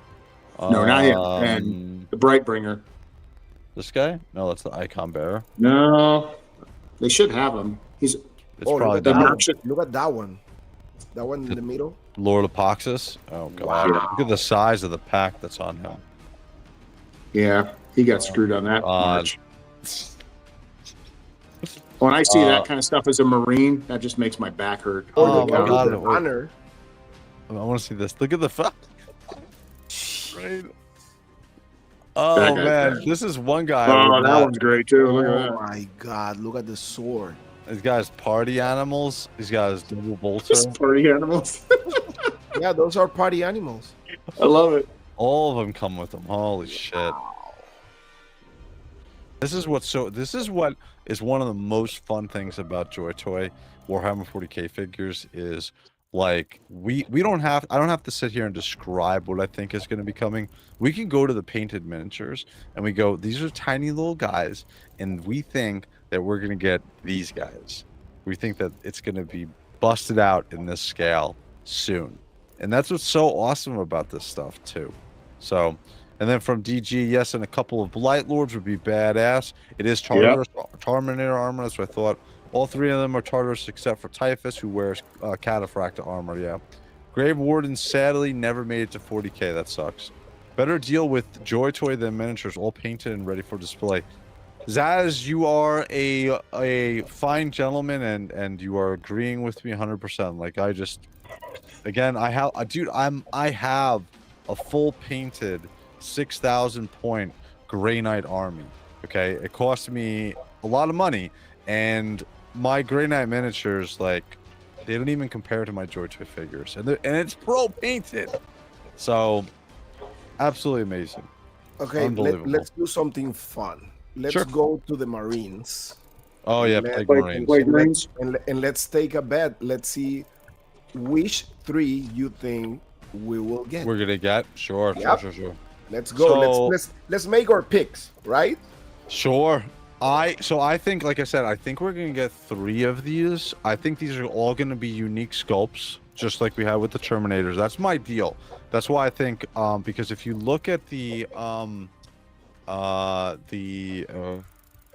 No, not him. And the Brightbringer. This guy? No, that's the icon bearer. No, they should have him. He's It's Oh, probably look at, that the one. noxious- Look at that one. That one in the middle. Lord Apoxis. Oh god. Wow. Look at the size of the pack that's on him. yeah. He got screwed on that God. much. When I see Uh, that kind of stuff as a Marine, that just makes my back hurt. Oh, Look my at God. the honor. I want to see this. Look at the right. That Oh guy's man, bad. this is one guy. Oh, with that not- one's great too. Look at Oh that. my God! Look at the sword. He's got his party animals. He's got his double bolter. Just party animals. Yeah, those are party animals. I love it. All of them come with them. Holy shit. This is what is one of the most fun things about JOYTOY Warhammer 40K figures is like I don't have to sit here and describe what I think is going to be coming. We can go to the painted miniatures and we go, these are tiny little guys, and we think that we're going to get these guys. We think that it's going to be busted out in this scale soon. And that's what's so awesome about this stuff too. So, and then from DG, yes, and a couple of Blight Lords would be badass. It is Terminator armor, that's what I thought. All three of them are Tartarus except for Typhus, who wears Cataphracta armor, yeah. Grave Warden sadly never made it to 40k, that sucks. Better deal with JOYTOY than miniatures, all painted and ready for display. Zaz, you are a fine gentleman, and you are agreeing with me 100%. Like, I just, again, I have a full painted 6,000 point Grey Knight army. Okay, it cost me a lot of money, and my Grey Knight miniatures, like, they don't even compare to my JOYTOY figures, and it's pro painted, so absolutely amazing. Okay, Unbelievable. let's do something fun. Let's Sure. go to the Marines. Oh yeah, Let- Plague Marines. Marines. And let's take a bet. Let's see which three you think we will get. We're gonna get sure. Yep. Sure. Let's go. So- Let's make our picks, right? Sure. I think, like I said, I think we're gonna get 3 of these. I think these are all gonna be unique sculpts, just like we had with the Terminators. That's my deal. That's why I think, because if you look at the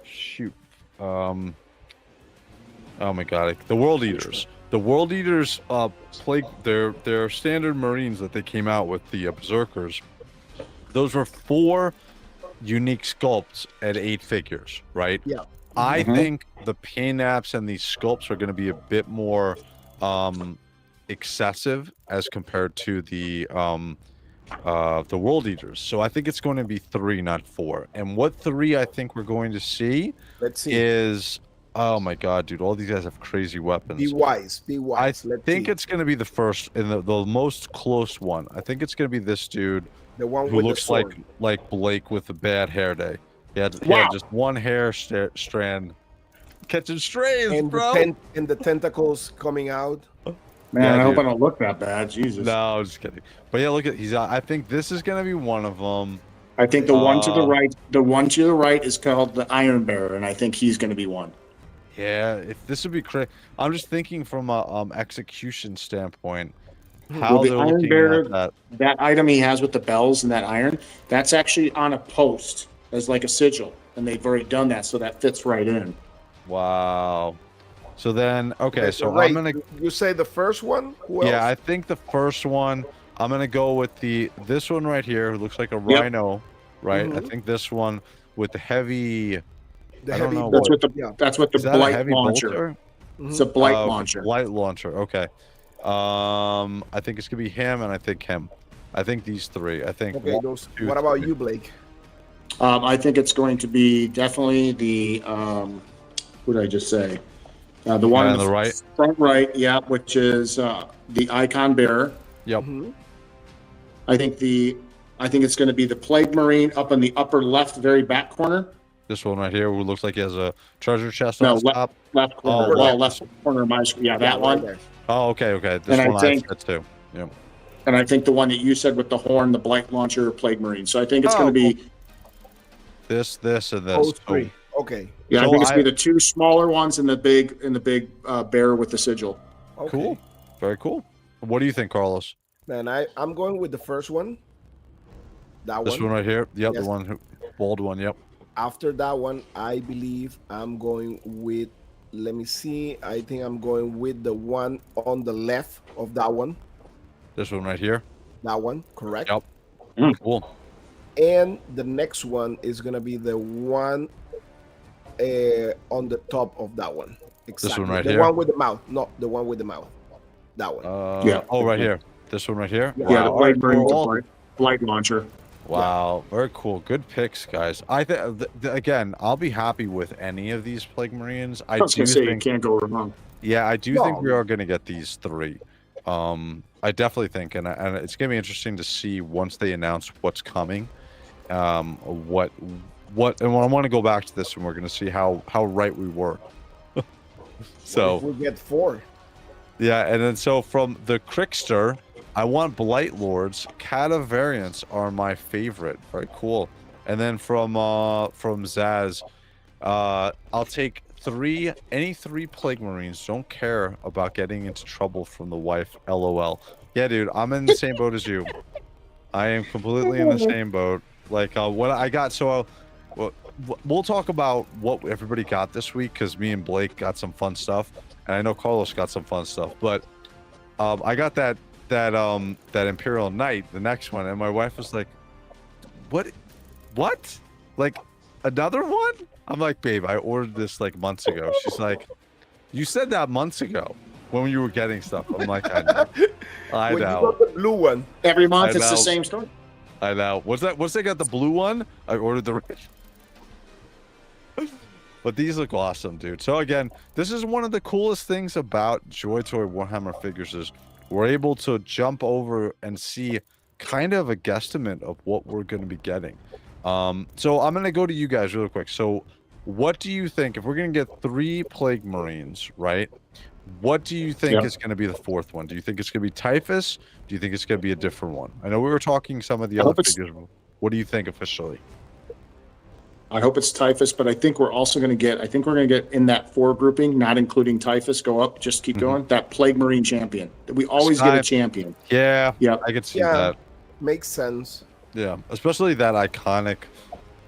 shoot, oh my god, the World Eaters. The World Eaters, plague their standard Marines that they came out with, the Berserkers. Those were 4 unique sculpts at 8 figures, right? Yeah. I Mhm. think the paint apps and these sculpts are going to be a bit more excessive as compared to the World Eaters. So I think it's going to be 3, not 4. And what 3 I think we're going to see Let's see. is, oh my god, dude, all these guys have crazy weapons. Be wise. Be I wise. Let's think see. it's going to be the first and the most close one. I think it's going to be this dude the one who with looks the sword. like Blake with a bad hair day. Yeah, Wow. just one hair strand catching strays, And bro. the tentacles coming out. Man, Yeah, I hope dude. I don't look that bad. Jesus. No, I'm just kidding. But yeah, look at I think this is gonna be one of them. I think the one to the right is called the Iron Bearer, and I think he's going to be one. Yeah, if this would be crazy. I'm just thinking from a execution standpoint, Hmm. how Well, the they're Iron looking Bearer, at that. that item he has with the bells and that iron, that's actually on a post as like a sigil, and they've already done that, so that fits right in. Wow. So then, okay, so Right. I'm gonna. You say the first one? Who Yeah, I else? think the first one. I'm gonna go with this one right here, who looks like a rhino, right? I Mhm. think this one with the heavy. The I don't heavy know That's bolt. what the Yeah. that's what the Is that a blight heavy launcher. bolter? It's a Mhm. blight Okay, launcher. Light launcher. Okay. I think it's gonna be him, and I think him. I think these three. I think. Okay. one, Those. two, What about three. you, Blake? I think it's going to be definitely the what did I just say? The one Guy in on the the right? front right, yeah, which is the icon bearer. Yep. Mhm. I think it's going to be the plague marine up in the upper left, very back corner. This one right here, who looks like he has a treasure chest No, on the top. left corner. Oh, well, left. left corner of my screen. Yeah, Yeah, that right one. there. Oh, okay, okay. This And I one think- that's too. Yeah. And I think the one that you said with the horn, the blight launcher, plague marine. So I think it's Oh, going to be. This, and this. Those three. Okay. Yeah, So I think it's I- going to be the two smaller ones and the big bearer with the sigil. Okay. Cool. Very cool. What do you think, Carlos? Man, I'm going with the first one. That This one right here. Yep, Yes. the one who bald one. Yep. After that one, I believe I'm going with. Let me see. I think I'm going with the one on the left of that one. This one right here. That one, correct? Yep. Cool. And the next one is gonna be the one on the top of that one. Exactly. right the here? one with the mouth, not the one with the mouth. That one. Yeah. Oh, right here. This one right here. Yeah, Yeah, the Wow. plague Alright, marine with cool. the blight launcher. Wow, very cool. Good picks, guys. I think again, I'll be happy with any of these plague marines. I was do going to say, you think, can't go wrong. yeah, I do No. think we are going to get these three. I definitely think, and it's going to be interesting to see once they announce what's coming. What, and I want to go back to this, and we're going to see how right we were. So we get 4. yeah, and then so from the Crickster, I want Blight Lords. Cata variants are my favorite. Very cool. And then from Zaz, I'll take any three Plague Marines. Don't care about getting into trouble from the wife. LOL. Yeah, dude, I'm in the same boat as you. I am completely in the same boat. Like what I got. So we'll talk about what everybody got this week because me and Blake got some fun stuff, and I know Carlos got some fun stuff. But I got that Imperial Knight, the next one, and my wife was like, what, like another one? I'm like, babe, I ordered this like months ago. She's like, you said that months ago when you were getting stuff. I'm like, I know. I When you know. got the blue one. Every month, I it's the know. same story. I know. Once they got the blue one, I ordered the red. But these look awesome, dude. So again, this is one of the coolest things about JOYTOY Warhammer figures is we're able to jump over and see kind of a guesstimate of what we're going to be getting. So I'm going to go to you guys real quick. So what do you think, if we're going to get 3 Plague Marines, right? What do you think is going to be the 4th one? Do you think it's going to be Typhus? Do you think it's going to be a different one? I know we were talking some of the I other hope it's- figures. What do you think officially? I hope it's Typhus, but I think we're also going to get, in that 4 grouping, not including Typhus, go up, just keep going, that Plague Marine champion. We always get a champion. Yeah, Yeah. I could see Yeah. that. Makes sense. Yeah, especially that iconic.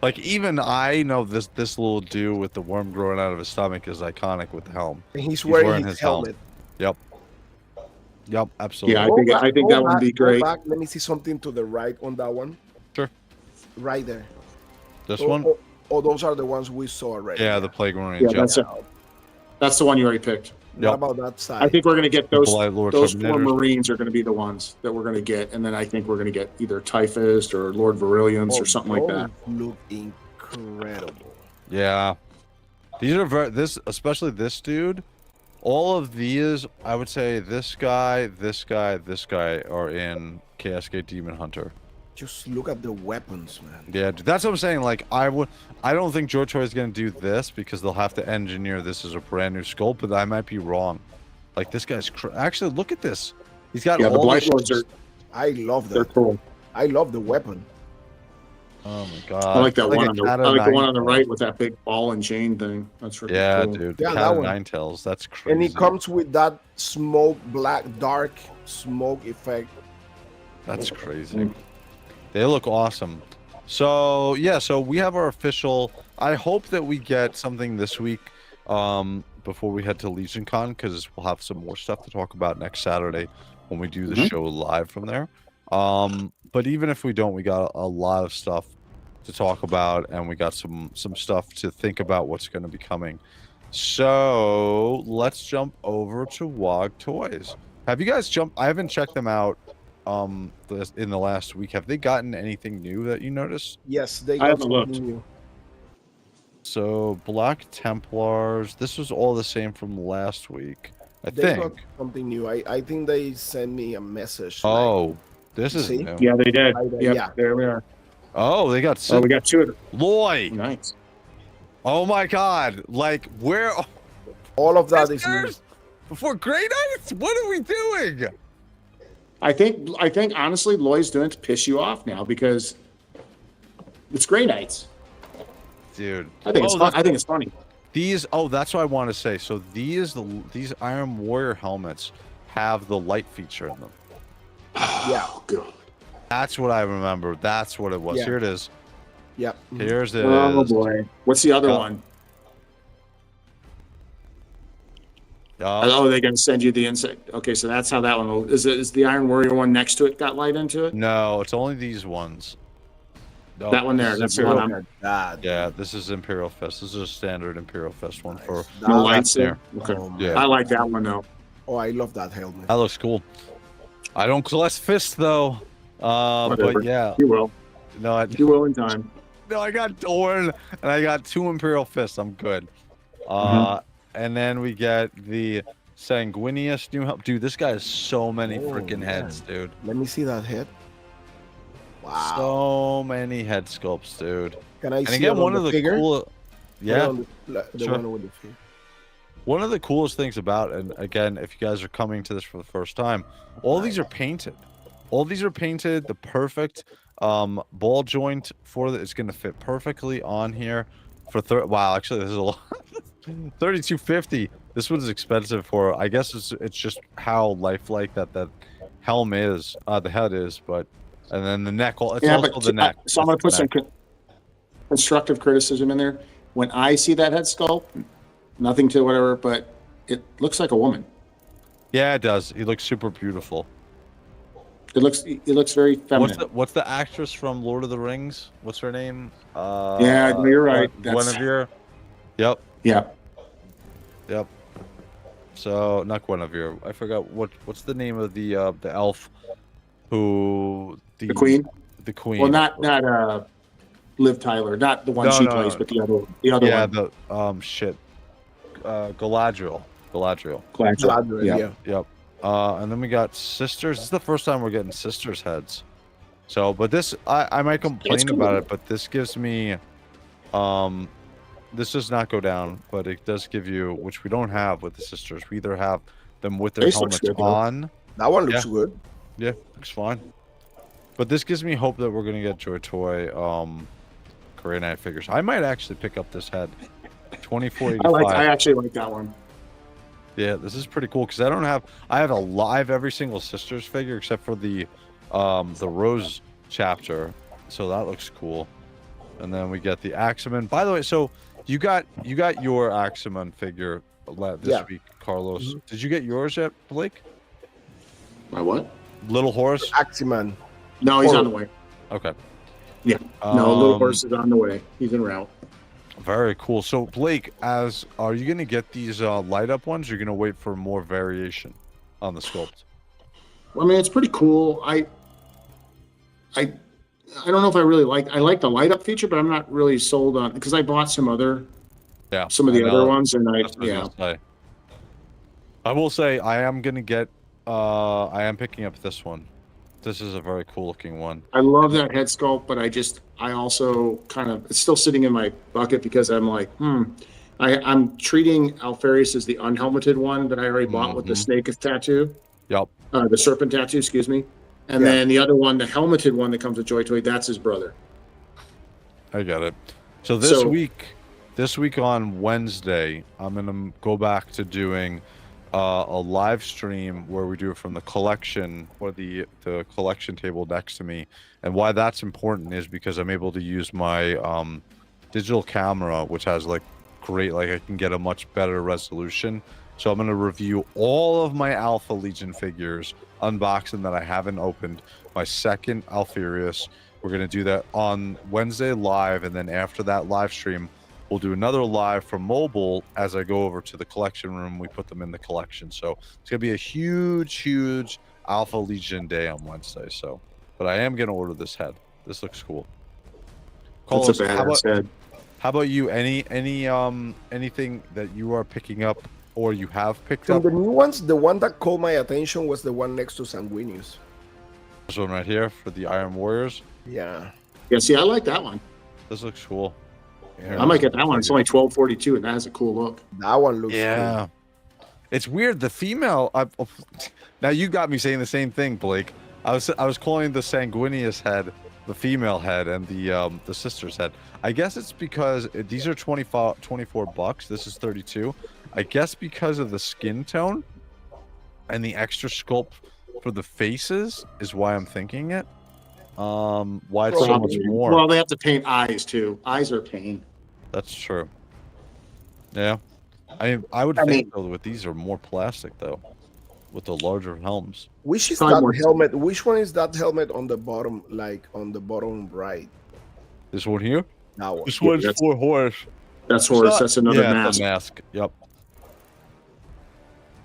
Like even I know this little dude with the worm growing out of his stomach is iconic with the helm. And he's wearing wearing his his helmet. Yep, absolutely. Yeah, Go I think go that would be back, go great. back. Let me see something to the right on that one. Sure. Right there. This Oh, one. oh, those are the ones we saw already. Yeah, the Plague Marine. Yeah, that's the one you already picked. What Yep. about that side? I think we're going to get those Blight Lord 4 Terminators. Marines are going to be the ones that we're going to get, and then I think we're going to get either Typhus or Lord Virilliance or something like that. Those look incredible. Yeah, these are especially this dude. All of these, I would say, this guy are in KSK Demon Hunter. Just look at the weapons, man. Yeah, dude, that's what I'm saying. Like, I don't think JOYTOY is gonna do this because they'll have to engineer this as a brand new sculpt, but I might be wrong. Like, this guy's actually look at this. He's got Yeah, the all Blight the Lords are I love they're that. cool. I love the weapon. Oh my god. I like that It's one a on the cat I of like the one nine on the tails. right with that big ball and chain thing. That's freaking Yeah, cool. dude. Yeah, Cat that of one. nine tails. That's crazy. And it comes with that smoke, black, dark smoke effect. That's crazy. They look awesome. So yeah, so we have our official. I hope that we get something this week before we head to Legion Con, because we'll have some more stuff to talk about next Saturday when we do the show live from there. But even if we don't, we got a lot of stuff to talk about, and we got some stuff to think about what's going to be coming. So let's jump over to WOG Toys. Have you guys jumped? I haven't checked them out in the last week. Have they gotten anything new that you noticed? Yes, they I got haven't looked. something new. So Black Templars, this was all the same from last week, I They think. got something new. I think they sent me a message. like, Oh, this is See? new. Yeah, they did. Right, Yep, yeah. there we are. Oh, they got Oh, we got two of them. Lloyd. Nice. Oh my god. Like, where all of that is new. Sisters? Before greyknights? What are we doing? I think honestly, Lloyd's doing it to piss you off now because it's greyknights. Dude. I think it's fun. I think it's funny. These, oh, that's what I want to say. So these Iron Warrior helmets have the light feature in them. Yeah. Oh, God. That's what I remember. That's what it was. Yeah. Here it is. Yeah. Here's it. Oh boy. What's the other one? Oh, they're gonna send you the inside. Okay, so that's how that one will. Is the Iron Warrior one next to it got light into it? No, it's only these ones. No, That one there. this That's is the one Imperial- I'm. That. Yeah, this is Imperial Fist. This is a standard Imperial Fist one for. That- No lights there. there. Okay. Oh, Yeah. I like that one though. Oh, I love that helmet. That looks cool. I don't collect fist though. Whatever. But yeah, You will. no, You will in time. I got Dorn and I got 2 Imperial Fists. I'm good. And then we get the Sanguinius new help. Dude, this guy has so many Oh, freaking man. heads, dude. Let me see that head. Wow. So many head sculpts, dude. Can I And see again, it on one of the figure? cool. Put it Yeah, on the Sure. one with the figure. one of the coolest things about, and again, if you guys are coming to this for the first time, all these are painted. All these are painted. The perfect ball joint for it. It's going to fit perfectly on here for wow, actually this is a lot. 3250. This one's expensive for, I guess it's just how lifelike that helm is, the head is, but and then the neck, it's Yeah, also but the neck. so I'm gonna It's put the some neck. constructive criticism in there. When I see that head sculpt, nothing to whatever, but it looks like a woman. Yeah, it does. He looks super beautiful. It looks very feminine. What's the actress from Lord of the Rings? What's her name? Yeah, no, you're right. That's- Guinevere. Yep. Yeah. Yep. So not Guinevere. I forgot what's the name of the elf who The queen. The queen. Well, not Liv Tyler, not the one No, she no, plays, no. but the other yeah, one. the shit. Galadriel. Galadriel. Yeah. Yep. And then we got sisters. This is the first time we're getting sisters heads. So, but this I might complain cool. about it, but this gives me this does not go down, but it does give you, which we don't have with the sisters. We either have them with their Face looks helmets good, though. on. That one looks good. Yeah, looks fine. But this gives me hope that we're gonna get JOYTOY Korean Night figures. I might actually pick up this head. 2485. I actually like that one. Yeah, this is pretty cool because I have every single sisters figure except for the Rose chapter. So that looks cool. And then we get the Axeman. By the way, so you got your Axeman figure this week, Carlos. Mm-hmm. Did you get yours yet, Blake? My what? Little Horse? Aximan. No, he's on the way. Okay. Yeah. No, Little Horse is on the way. He's en route. Very cool. So Blake, are you gonna get these light up ones? Or you're gonna wait for more variation on the sculpt? Well, I mean, it's pretty cool. I don't know if I like the light up feature, but I'm not really sold on because I bought some of the other ones, and That's what I was gonna say. I will say I am gonna get I am picking up this one. This is a very cool looking one. I love that head sculpt, but I also kind of, it's still sitting in my bucket because I'm like, I'm treating Alfarius as the unhelmeted one that I already bought with the snake tattoo. Yep. The serpent tattoo, excuse me. And then the other one, the helmeted one that comes with JOYTOY, that's his brother. I get it. So this week on Wednesday, I'm gonna go back to doing a live stream where we do it from the collection or the collection table next to me. And why that's important is because I'm able to use my digital camera, which has like great, like I can get a much better resolution. So I'm going to review all of my Alpha Legion figures, unbox them that I haven't opened. My second Alfarius. We're going to do that on Wednesday live, and then after that live stream, we'll do another live from mobile as I go over to the collection room. We put them in the collection. So it's going to be a huge Alpha Legion day on Wednesday. So, but I am going to order this head. This looks cool. That's a badass head. How about you? Anything that you are picking up or you have picked From up? the new ones, the one that caught my attention was the one next to Sanguinius. This one right here for the Iron Warriors. Yeah. Yeah, see, I like that one. This looks cool. Yeah. I might get that one. It's only $12.42, and that has a cool look. That one looks Yeah. It's weird. The female. Now you got me saying the same thing, Blake. I was calling the Sanguinius head the female head and the sister's head. I guess it's because these are 24 bucks. This is 32. I guess because of the skin tone and the extra sculpt for the faces is why I'm thinking it. Why it's so much more. Well, they have to paint eyes too. Eyes are pain. That's true. Yeah. I would think though with these are more plastic though. With the larger helms. Which is that helmet? Which one is that helmet on the bottom, like on the bottom right? This one here? That one. This one's for horse. That's horse. That's another mask. The mask. Yep.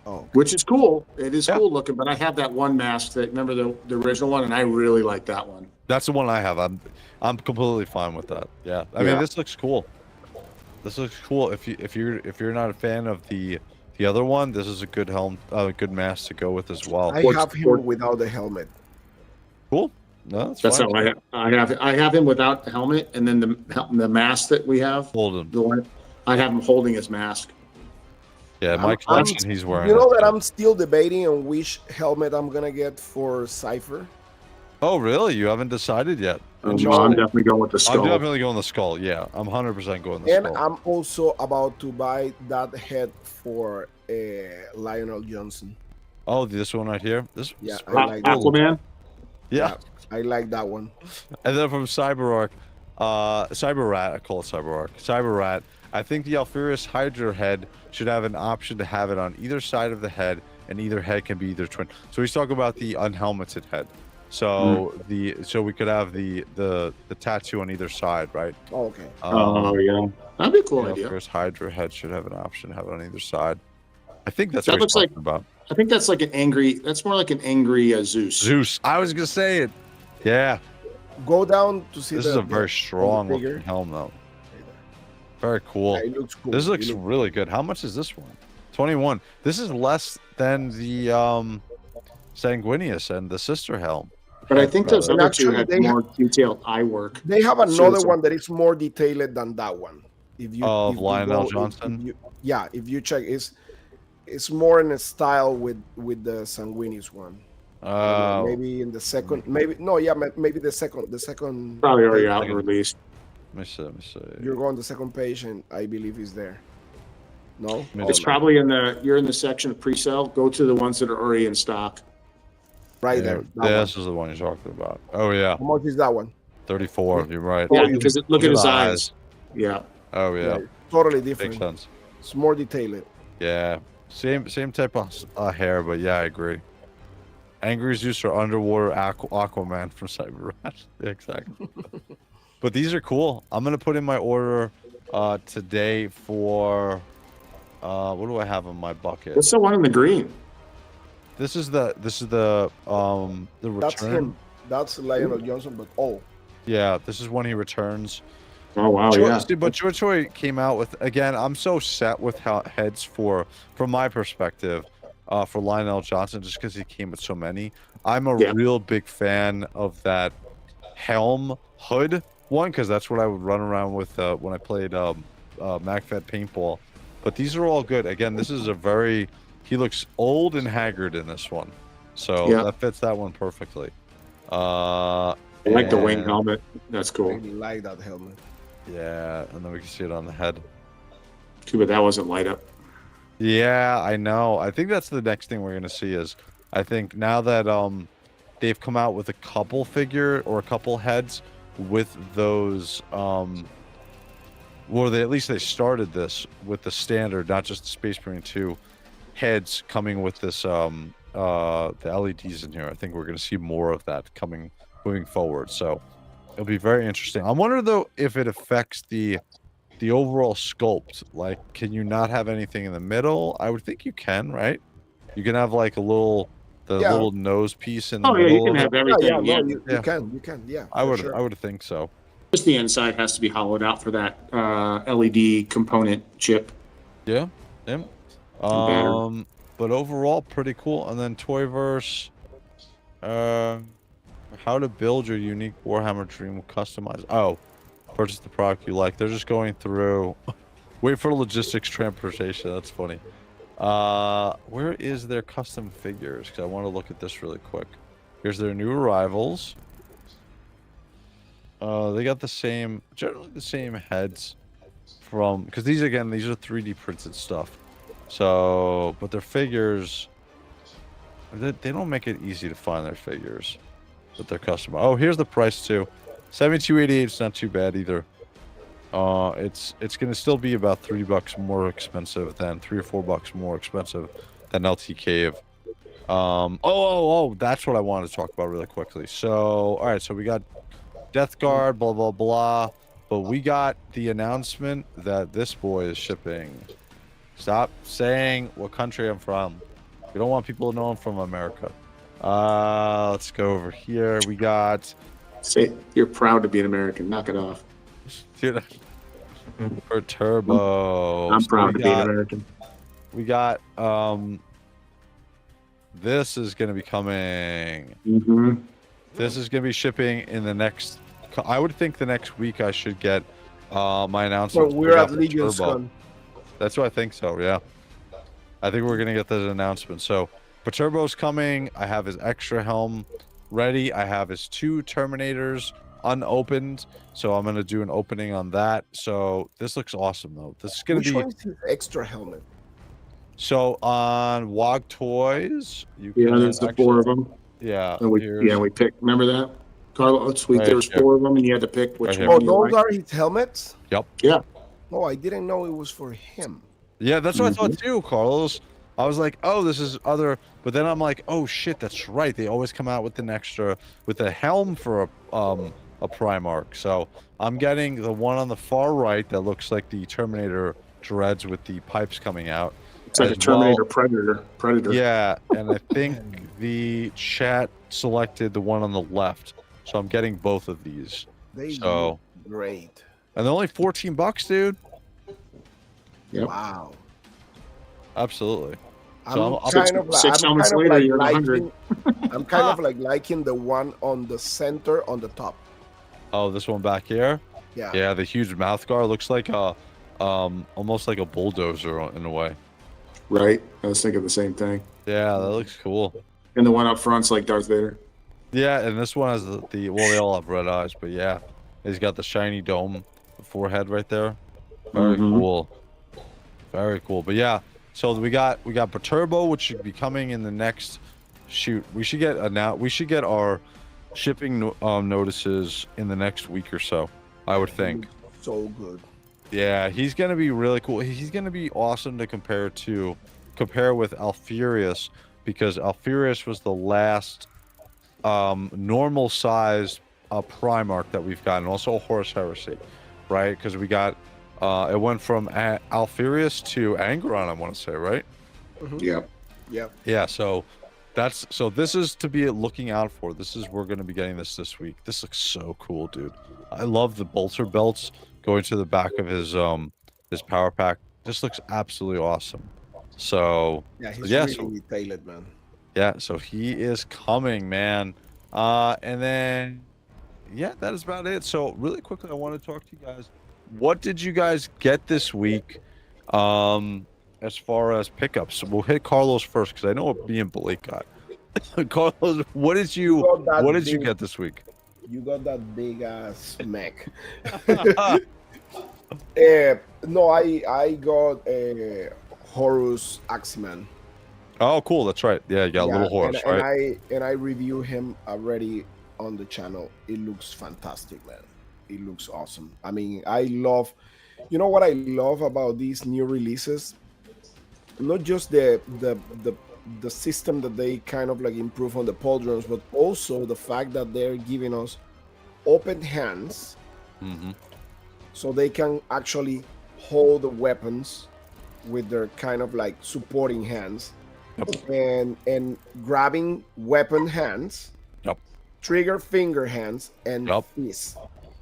Oh. Which is cool. It is cool looking, but I have that one mask that remember the original one, and I really like that one. That's the one I have. I'm completely fine with that. Yeah. I mean, this looks cool. This looks cool. If you're not a fan of the other one, this is a good helm, good mask to go with as well. I have him without the helmet. Cool. No, that's how I have him without the helmet, and then the mask that we have. Hold him. The one I have him holding his mask. Yeah, my collection he's wearing. You know that I'm still debating on which helmet I'm gonna get for Cypher. Oh, really? You haven't decided yet? No, I'm definitely going with the skull. I'm definitely going the skull. Yeah, I'm 100% going the skull. And I'm also about to buy that head for Lionel Johnson. Oh, this one right here. This I like Aquaman. Yeah, I like that one. And then from CyberArk, CyberRat, I call it CyberArk. CyberRat. I think the Alfarius Hydra head should have an option to have it on either side of the head, and either head can be either twin. So he's talking about the unhelmeted head. So so we could have the tattoo on either side, right? Oh, okay. Yeah, that'd be a cool idea. Alfarius Hydra head should have an option to have it on either side. I think that's that what looks he's like. talking about. I think that's like an angry. That's more like an angry Zeus. Zeus. I was gonna say it. Yeah. Go down to see. This is a very strong looking helm, though. Very cool. Yeah, it looks cool. This looks really good. How much is this one? 21. This is less than the Sanguinius and the sister helm. But I think those other two have more detailed eye work. They have another one that is more detailed than that one. If you Lionel Johnson. If you check, it's more in a style with the Sanguinius one. Maybe in the second, maybe the second. Probably already out and released. Let me see. You're going the second page, and I believe is there. No, it's probably you're in the section of pre-sale. Go to the ones that are already in stock. Right there. This is the one you're talking about. Oh yeah. How much is that one? 34. You're right. Yeah, because look at his eyes. Yeah. Oh yeah. Totally different. Makes sense. It's more detailed. Yeah. Same type of hair, but yeah, I agree. Angry Zeus or underwater Aquaman from CyberRat. Yeah, exactly. But these are cool. I'm gonna put in my order today for what do I have in my bucket? What's the one in the green? This is the return. That's him. That's Lionel Johnson, but yeah, this is when he returns. Oh wow, yeah. But JOYTOY came out with, again, I'm so set with how heads from my perspective. for Lionel Johnson just because he came with so many. I'm a Yeah. real big fan of that helm hood one because that's what I would run around with when I played MacFed paintball. But these are all good. Again, this is a very he looks old and haggard in this one, so Yeah. that fits that one perfectly. I like the wing and- helmet. That's I cool. really like that helmet. Yeah, and then we can see it on the head. Too bad that wasn't light up. Yeah, I know. I think that's the next thing we're gonna see is I think now that they've come out with a couple figure or a couple heads with those well, at least they started this with the standard, not just the Space Marine 2 heads coming with this the LEDs in here. I think we're going to see more of that coming moving forward. So it'll be very interesting. I wonder though if it affects the overall sculpt. Like, can you not have anything in the middle? I would think you can, right? You can have like a little Yeah. little nose piece in the Oh yeah, middle. you can of have it. everything. Yeah, Yeah, no, you Yeah. can, yeah. I for would sure. I would think so. just the inside has to be hollowed out for that LED component chip. Yeah. Yeah. battery. But overall pretty cool. And then Toyverse, how to build your unique Warhammer Dream customize. Oh, purchase the product you like. They're just going through. Wait for logistics transportation. That's funny. Where is their custom figures? Because I want to look at this really quick. Here's their new arrivals. They got the same, generally the same heads from, because these are 3D printed stuff. So, but their figures, they don't make it easy to find their figures, but they're custom. Oh, here's the price too. $72.88 is not too bad either. It's gonna still be about $3 more expensive than $3 or $4 more expensive than LT Cave. That's what I wanted to talk about really quickly. So, all right, so we got Death Guard, blah blah blah, but we got the announcement that this boy is shipping. Stop saying what country I'm from. We don't want people to know I'm from America. Let's go over here. We got. Say you're proud to be an American. Knock it off. Dude, for Turbo. I'm So proud to we be an got- American. We got this is gonna be coming. Mm-hmm. This is gonna be shipping in the next. I would think the next week I should get my announcement. So we're at for Legion's Turbo. Con. That's what I think so. Yeah, I think we're gonna get this announcement. So Paturbo's coming. I have his extra helm ready. I have his 2 Terminators unopened. So I'm gonna do an opening on that. So this looks awesome though. This is gonna Which be. one is his extra helmet? So on WOG Toys, you Yeah, can there's the 4 of them. Yeah, And we here's- picked. Remember that, Carlos? Right There was here. 4 of them, and you had to pick which Right here. one Oh, you those liked. are his helmets? Yeah. Oh, I didn't know it was for him. Yeah, that's what I thought too, Carlos. I was like, oh, this is other, but then I'm like, oh shit, that's right. They always come out with an extra, with a helm for a Primarch. So I'm getting the one on the far right that looks like the Terminator dreads with the pipes coming out. It's like a as Terminator well. Predator. Yeah, and I think the chat selected the one on the left, so I'm getting both of these. They So- look great. And they're only $14, dude. Yep. Wow. Absolutely. I'm So I'm- kind of like, six I'm helmets kind of later, like you're at 100. liking, I'm kind of like liking the one on the center on the top. Oh, this one back here. Yeah. Yeah, the huge mouth guard looks like a, almost like a bulldozer in a way. Right. I was thinking the same thing. Yeah, that looks cool. And the one up front's like Darth Vader. Yeah, and this one has the well, they all have red eyes, but yeah, he's got the shiny dome forehead right there. Very Mhm. cool. Very cool. But yeah, so we got Paturbo, which should be coming in the next shoot. We should get our shipping notices in the next week or so, I would think. So good. Yeah, he's gonna be really cool. He's gonna be awesome to compare with Alfurius, because Alfurius was the last normal sized Primarch that we've gotten, also a Horus Heresy, right? Because we got it went from Alfurius to Angron, I want to say, right? Yep. Yep. Yeah, so this is to be looking out for. We're going to be getting this week. This looks so cool, dude. I love the bolter belts going to the back of his power pack. This looks absolutely awesome. So Yeah, he's yeah, really tailored, man. yeah, so he is coming, man. And then yeah, that is about it. So really quickly, I want to talk to you guys. What did you guys get this week? As far as pickups, we'll hit Carlos first because I know what me and Blake got. Carlos, got that what did you big- get this week? You got that big ass mech. Ah, No, I got a Horus Axeman. oh, cool. That's right. Yeah, you got a little horse, and right? I review him already on the channel. It looks fantastic, man. It looks awesome. I mean, I love. You know what I love about these new releases? Not just the system that they kind of like improve on the pauldrons, but also the fact that they're giving us open hands, Mm-hmm. so they can actually hold the weapons with their kind of like supporting hands, Yep. and grabbing weapon hands, Yep. trigger finger hands, and Yep. fist.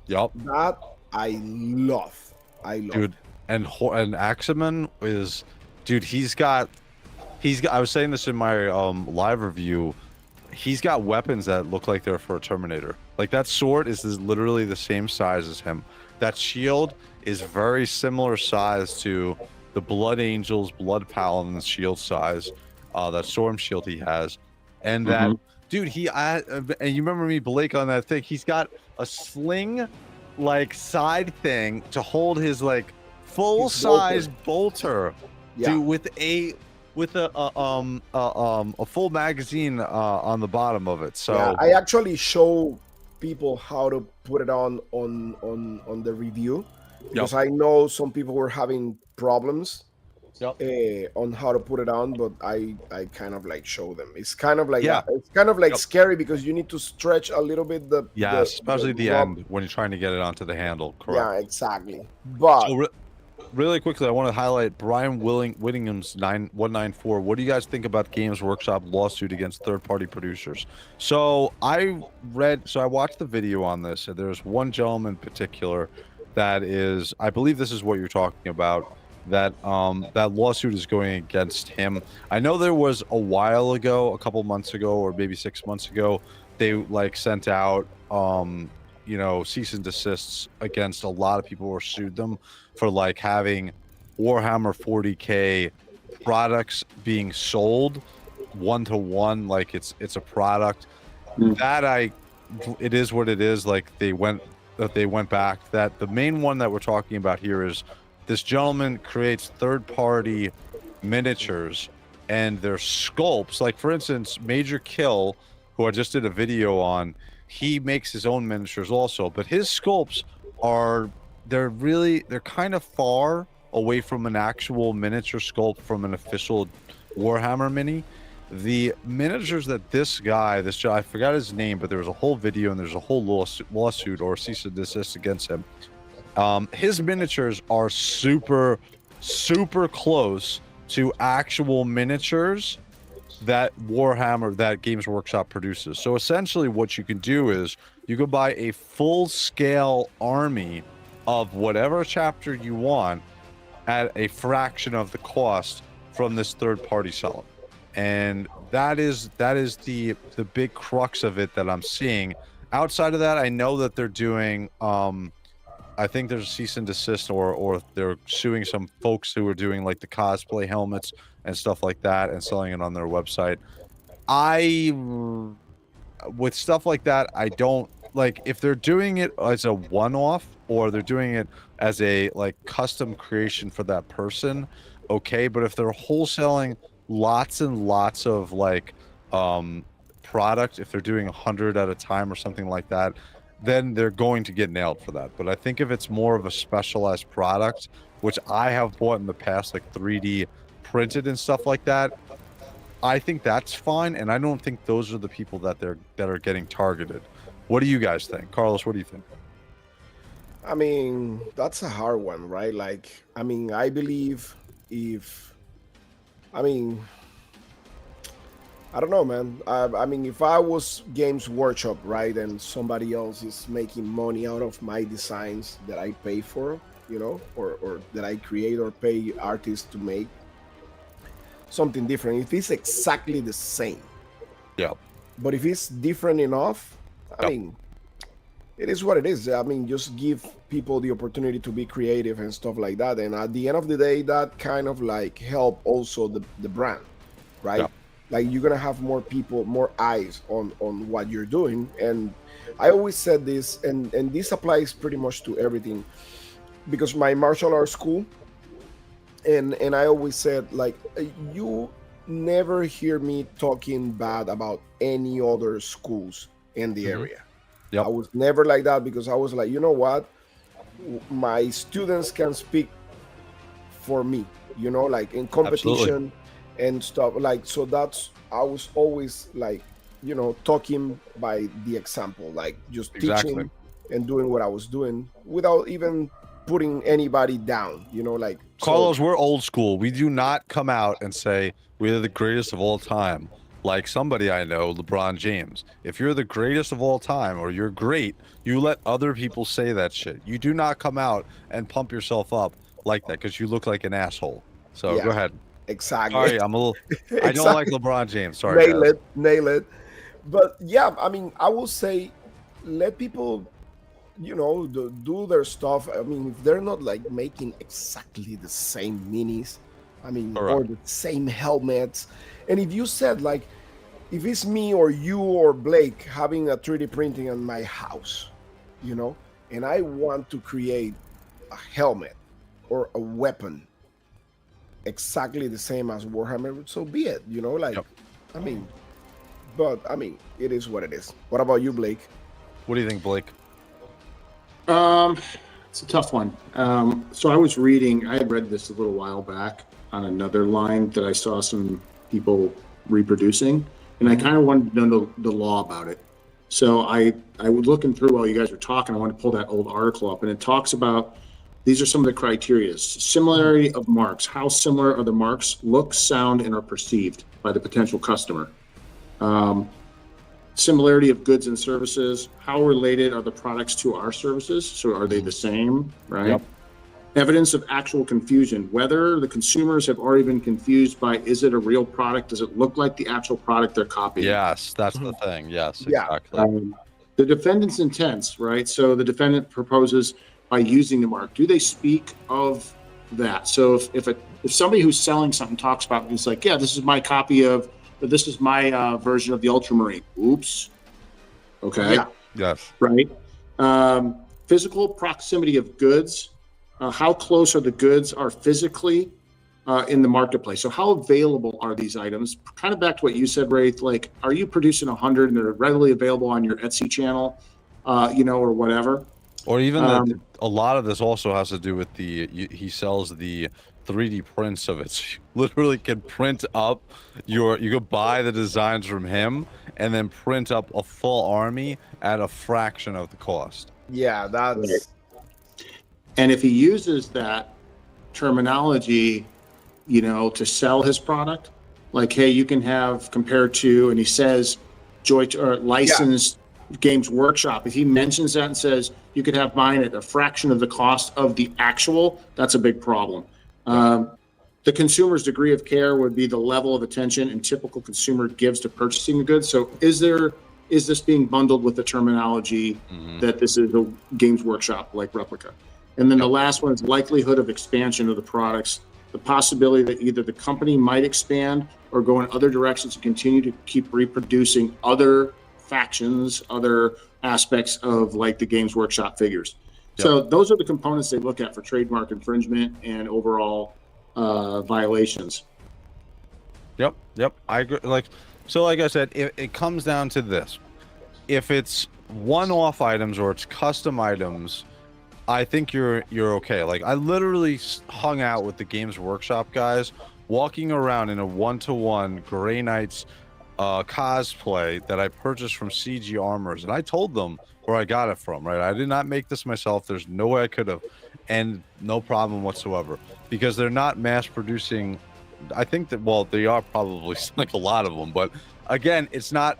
Yep. That I love. I love. Dude, and Axeman is, dude, he's got. I was saying this in my live review. He's got weapons that look like they're for a Terminator. Like that sword is literally the same size as him. That shield is very similar size to the Blood Angel's Blood Paladin's shield size. That storm shield he has, and that dude, and you remember me, Blake, on that thing. He's got a sling, like side thing to hold his like full size bolter, Yeah. dude, with a full magazine on the bottom of it. So Yeah, I actually show people how to put it on the review, because I know some people were having problems on how to put it on, but I kind of like show them. It's kind of like it's kind of like scary because you need to stretch a little bit especially the rub- end when you're trying to get it onto the handle. Correct. Yeah, exactly. But So really quickly, I want to highlight Brian Whittingham's 9194. What do you guys think about Games Workshop lawsuit against third-party producers? So I watched the video on this, and there's one gentleman in particular that is, I believe this is what you're talking about, that that lawsuit is going against him. I know there was a while ago, a couple months ago, or maybe 6 months ago, they like sent out cease and desists against a lot of people who sued them for like having Warhammer 40K products being sold one-to-one, like it's a product that it is what it is. Like they went back. That the main one that we're talking about here is this gentleman creates third-party miniatures and their sculpts. Like for instance, Major Kill, who I just did a video on, he makes his own miniatures also, but his sculpts they're kind of far away from an actual miniature sculpt from an official Warhammer mini. The miniatures that this guy, I forgot his name, but there was a whole video and there's a whole lawsuit or cease and desist against him. His miniatures are super, super close to actual miniatures that Games Workshop produces. So essentially what you can do is you can buy a full-scale army of whatever chapter you want at a fraction of the cost from this third-party seller. And that is the big crux of it that I'm seeing. Outside of that, I know that they're doing I think there's a cease and desist, or they're suing some folks who are doing like the cosplay helmets and stuff like that and selling it on their website. With stuff like that, I don't like if they're doing it as a one-off or they're doing it as a like custom creation for that person, okay. But if they're wholesaling lots and lots of like product, if they're doing 100 at a time or something like that, then they're going to get nailed for that. But I think if it's more of a specialized product, which I have bought in the past, like 3D printed and stuff like that, I think that's fine. And I don't think those are the people that are getting targeted. What do you guys think? Carlos, what do you think? I mean, that's a hard one, right? Like, I mean, I believe I don't know, man. I mean, if I was Games Workshop, right, and somebody else is making money out of my designs that I pay for, or that I create or pay artists to make, something different. If it's exactly the same, Yeah. but if it's different enough, I mean, it is what it is. I mean, just give people the opportunity to be creative and stuff like that. And at the end of the day, that kind of like help also the brand, right? Yeah. Like you're gonna have more people, more eyes on what you're doing. And I always said this, and this applies pretty much to everything, because my martial arts school, and I always said, like, you never hear me talking bad about any other schools in the area. Yep. I was never like that, because I was like, you know what, my students can speak for me, you know, like in competition and stuff, like, so that's, I was always like, you know, talking by the example, like just teaching and doing what I was doing without even putting anybody down, you know, like. Carlos, we're old school. We do not come out and say we're the greatest of all time. Like somebody I know, LeBron James. If you're the greatest of all time or you're great, you let other people say that shit. You do not come out and pump yourself up like that because you look like an asshole. So go ahead. Exactly. Sorry, I'm a little. I don't like LeBron James. Sorry. Nail it. But yeah, I mean, I will say, let people, you know, do their stuff. I mean, if they're not like making exactly the same minis, I mean, or the same helmets, and if you said like, if it's me or you or Blake having a 3D printing in my house, you know, and I want to create a helmet or a weapon exactly the same as Warhammer, so be it, you know, like, I mean, but I mean, it is what it is. What about you, Blake? What do you think, Blake? It's a tough one. So I was reading, I had read this a little while back on another line that I saw some people reproducing, and I kind of wanted to know the law about it. So I was looking through while you guys were talking, I wanted to pull that old article up, and it talks about, these are some of the criteria. Similarity of marks. How similar are the marks look, sound, and are perceived by the potential customer? Similarity of goods and services. How related are the products to our services? So are they the same, right? Yep. Evidence of actual confusion. Whether the consumers have already been confused by, is it a real product? Does it look like the actual product they're copying? Yes, that's the thing. Yes, exactly. The defendant's intents, right? So the defendant proposes by using the mark. Do they speak of that? So if somebody who's selling something talks about it, it's like, yeah, this is my copy of, this is my version of the Ultramarine. Oops. Okay. Yeah. Yes. Right. Physical proximity of goods. How close are the goods are physically in the marketplace? So how available are these items? Kind of back to what you said, Wraith, like, are you producing 100 and they're readily available on your Etsy channel, you know, or whatever? Or even a lot of this also has to do with he sells the 3D prints of it. So you literally can print up you could buy the designs from him and then print up a full army at a fraction of the cost. Yeah, that's right. And if he uses that terminology, you know, to sell his product, like, hey, you can have compared to, and he says licensed Games Workshop, if he mentions that and says you could have mine at a fraction of the cost of the actual, that's a big problem. The consumer's degree of care would be the level of attention and typical consumer gives to purchasing the goods. So is this being bundled with the terminology that this is a Games Workshop like replica? And then the last one is likelihood of expansion of the products, the possibility that either the company might expand or go in other directions and continue to keep reproducing other factions, other aspects of like the Games Workshop figures. So those are the components they look at for trademark infringement and overall violations. Yep. I agree. Like I said, it comes down to this. If it's one-off items or it's custom items, I think you're okay. Like, I literally hung out with the Games Workshop guys, walking around in a 1-to-1 greyknights cosplay that I purchased from CG Armors, and I told them where I got it from. Right, I did not make this myself. There's no way I could have, and no problem whatsoever, because they're not mass producing. I think that, well, they are probably like a lot of them, but again, it's not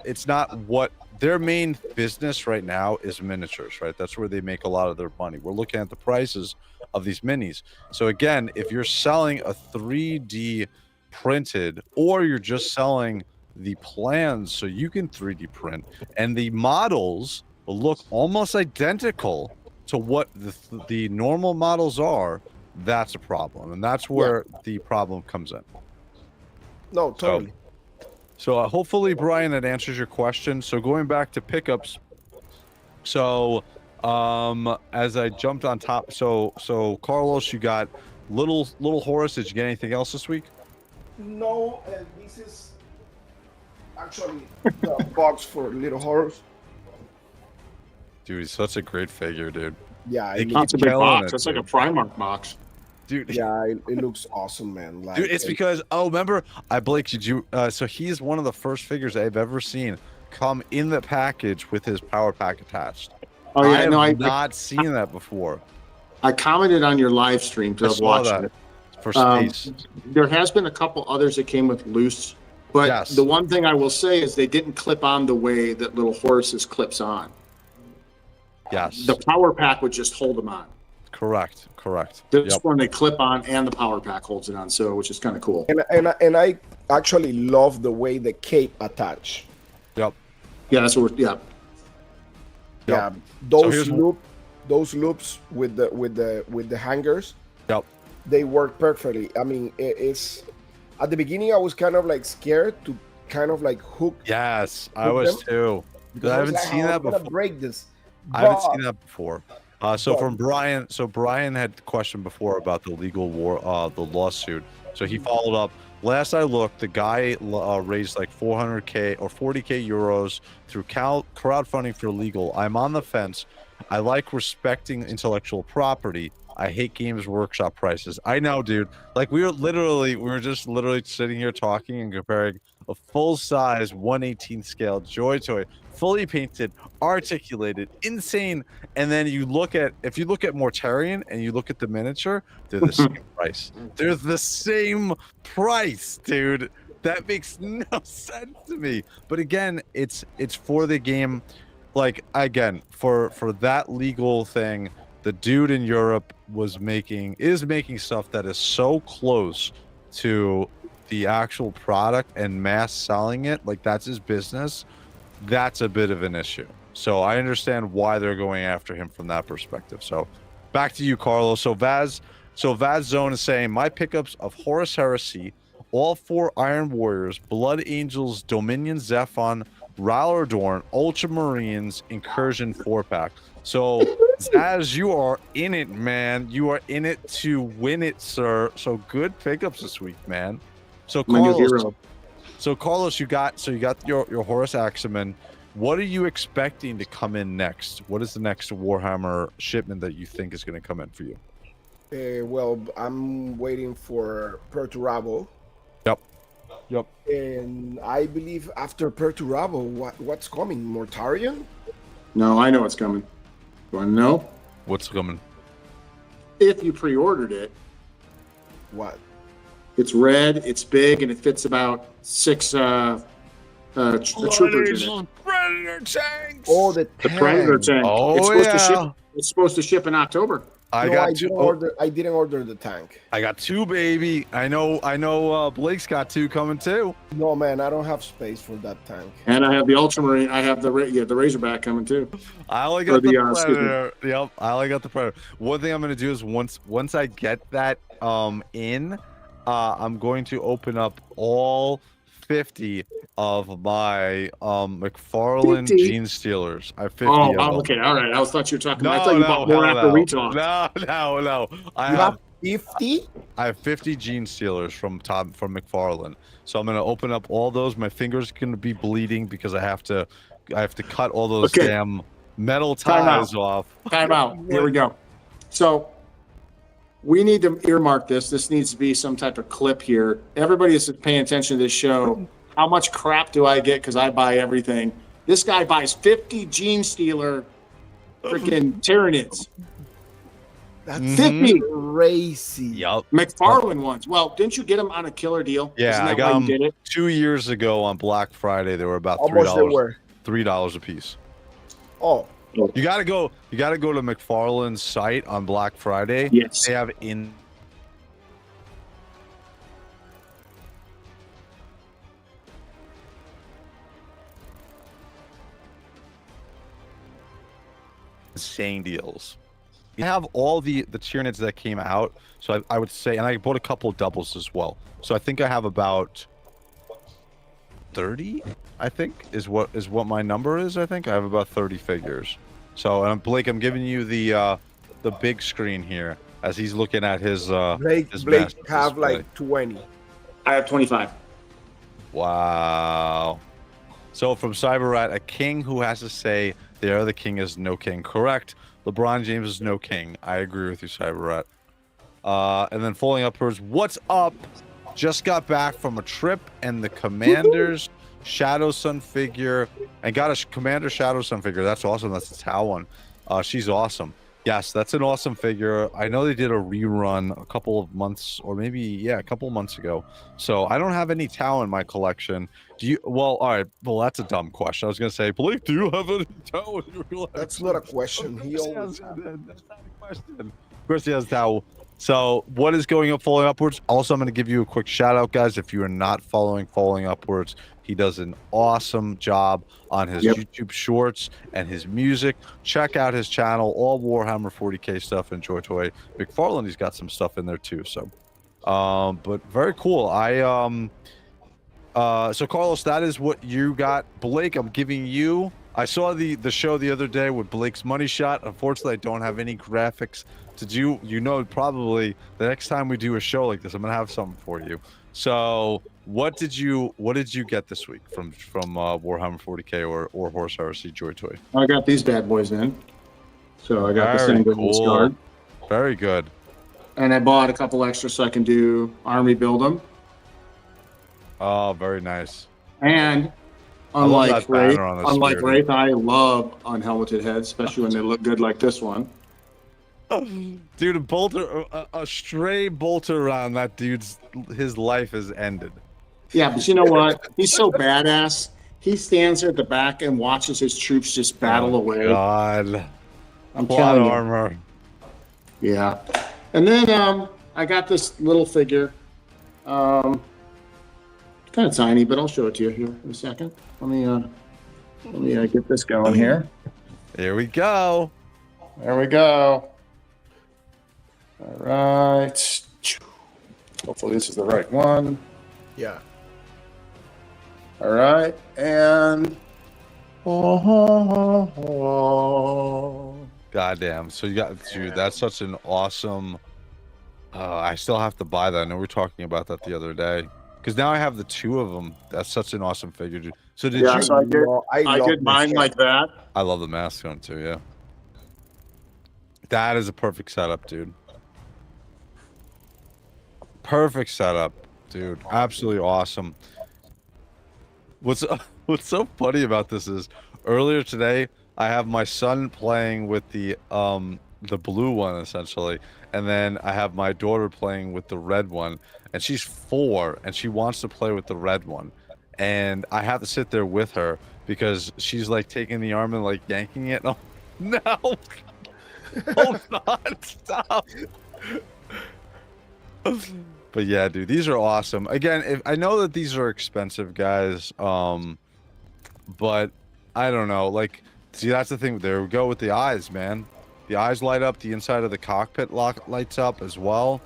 what their main business right now is. Miniatures, right? That's where they make a lot of their money. We're looking at the prices of these minis. So again, if you're selling a 3D printed, or you're just selling the plans so you can 3D print, and the models look almost identical to what the normal models are, that's a problem, and that's where the problem comes in. No, totally. So hopefully, Brian, that answers your question. So going back to pickups, so as I jumped on top, so Carlos, you got little Horus. Did you get anything else this week? No, and this is actually the box for Little Horus. Dude, he's such a great figure, dude. Yeah, They it keep That's a big killing box. it, That's like a dude. Primark box. Dude, yeah, it looks awesome, man. Like, dude, it's because remember, Blake, did you? So he's one of the first figures I've ever seen come in the package with his power pack attached. Oh yeah, I have not seen that before. I commented on your live stream I because I was saw watching that it. for space. There has been a couple others that came with loose, but Yes. the one thing I will say is they didn't clip on the way that Little Horus's clips on. Yes, The power pack would just hold them on. correct. This one they clip on and the power pack holds it on, so which is kind of cool. and I actually love the way the cape attach. Yep. Yeah, that's what. Yep. Yeah, So here's those loops with the hangers. Yep. They work perfectly. I mean, it's at the beginning I was kind of like scared to kind of like hook. Yes, I Hook was them? too. Because I was haven't like, seen "Oh, that I'm gonna before. break this. I haven't But- seen that before. So from Brian, Brian had the question before about the legal war, the lawsuit. So he followed up. Last I looked, the guy raised like 400K or 40K euros through crowdfunding for legal. I'm on the fence. I like respecting intellectual property. I hate Games Workshop prices. I know, dude. Like we were just literally sitting here talking and comparing a full-size 1/18 scale JOYTOY, fully painted, articulated, insane. And then if you look at Mortarian and you look at the miniature, they're the same price. They're the same price, dude. That makes no sense to me. But again, it's for the game. Like again, for that legal thing, the dude in Europe is making stuff that is so close to the actual product and mass selling it, like that's his business. That's a bit of an issue. So I understand why they're going after him from that perspective. So back to you, Carlos. So Vaz Zone is saying my pickups of Horus Heresy, all 4 Iron Warriors, Blood Angels, Dominion Zephon, Rallordorn, Ultramarines, Incursion 4-pack. So Zaz, you are in it, man. You are in it to win it, sir. So good pickups this week, man. So My new Carlos, hero. you got your Horus Axeman. What are you expecting to come in next? What is the next Warhammer shipment that you think is going to come in for you? Well, I'm waiting for Perturabo. Yep. And I believe after Perturabo, what's coming? Mortarian? No, I know what's coming. You want to know? What's coming? If you pre-ordered it, What? it's red, it's big, and it fits about 6 troopers in it. Predator tanks. Oh, the Predator tank. Oh, It's supposed to ship in October. I No, got I two. didn't order the tank. I got 2, baby. I know. Blake's got 2 coming too. No, man, I don't have space for that tank. And I have the Ultramarine. I have the Razorback coming too. I only got Or the excuse me. Predator. Yep, I only got the Predator. One thing I'm gonna do is once I get that in, I'm going to open up all 50 of my McFarlane 50? Gene Stealers. I have 50 Oh, of them. okay, all right. I thought you were talking. No, I thought you bought more after we talked. No. I You have have 50? I have 50 Gene Stealers from McFarlane. So I'm gonna open up all those. My fingers are gonna be bleeding because I have to cut all those Okay. damn metal Time out. ties off. Time out. Here we go. So we need to earmark this. This needs to be some type of clip here. Everybody is paying attention to this show. How much crap do I get because I buy everything? This guy buys 50 Gene Stealer freaking Tyranids. That's 50 crazy. Yup. McFarlane ones. Well, didn't you get them on a killer deal? Yeah, Isn't I that got why them you did it? 2 years ago on Black Friday. They were about How much they were? $3 a piece. Oh, You gotta go to McFarlane's site on Black Friday. Yes. They have insane deals. You have all the Tyranids that came out, so I would say, and I bought a couple of doubles as well. So I think I have about 30. I think is what my number is. I think I have about 30 figures. So Blake, I'm giving you the big screen here as he's looking at his Blake have display. like 20. I have 25. Wow. So from Cyberrat, a king who has to say the other king is no king. Correct. LeBron James is no king. I agree with you, Cyberrat. And then falling upwards, what's up? Just got back from a trip and the Commander's Shadow Sun figure. And got a Commander Shadow Sun figure. That's awesome. That's a Tau one. She's awesome. Yes, that's an awesome figure. I know they did a rerun a couple of months, or maybe, yeah, a couple of months ago. So I don't have any Tau in my collection. Do you? Well, all right. Well, that's a dumb question. I was going to say, Blake, do you have any Tau in your collection? That's not a question. He always That's not a question. Of course he has Tau. So what is going up, Falling Upwards? Also, I'm going to give you a quick shout out, guys. If you are not following Falling Upwards, he does an awesome job on his YouTube shorts and his music. Check out his channel, all Warhammer 40K stuff, and JOYTOY McFarlane. He's got some stuff in there too. So, but very cool. So Carlos, that is what you got. Blake, I'm giving you. I saw the show the other day with Blake's money shot. Unfortunately, I don't have any graphics to do. You know, probably the next time we do a show like this, I'm gonna have something for you. So, what did you get this week from Warhammer 40K or Horse RC JOYTOY? I got these bad boys in. So I got the Very Sanguineous cool. Guard. Very good. And I bought a couple extra so I can do army build them. Oh, very nice. And I love unlike that banner Wraith, on the spear. I love unhelmeted heads, especially when they look good like this one. Dude, a stray bolter around that dude's his life is ended. Yeah, but you know what? He's so badass. He stands there at the back and watches his troops just battle away. God, I'm plot telling you. armor. Yeah. And then I got this little figure. Kind of tiny, but I'll show it to you here in a second. Let me get this going here. Here we go. There we go. All right. Hopefully this is the right one. Yeah. All right. And Goddamn. So you got, dude, that's such an awesome. I still have to buy that. I know we were talking about that the other day. Because now I have the two of them. That's such an awesome figure, dude. So did you? so I love did mine this like that. I love the mask on too. Yeah. That is a perfect setup, dude. Perfect setup, dude. Absolutely awesome. What's so funny about this is earlier today I have my son playing with the blue one essentially, and then I have my daughter playing with the red one, and she's 4 and she wants to play with the red one, and I have to sit there with her because she's like taking the arm and like yanking it. Oh, no. Hold on, stop. But yeah, dude, these are awesome. Again, I know that these are expensive, guys, but I don't know. Like, see, that's the thing. There we go with the eyes, man. The eyes light up. The inside of the cockpit lights up as well.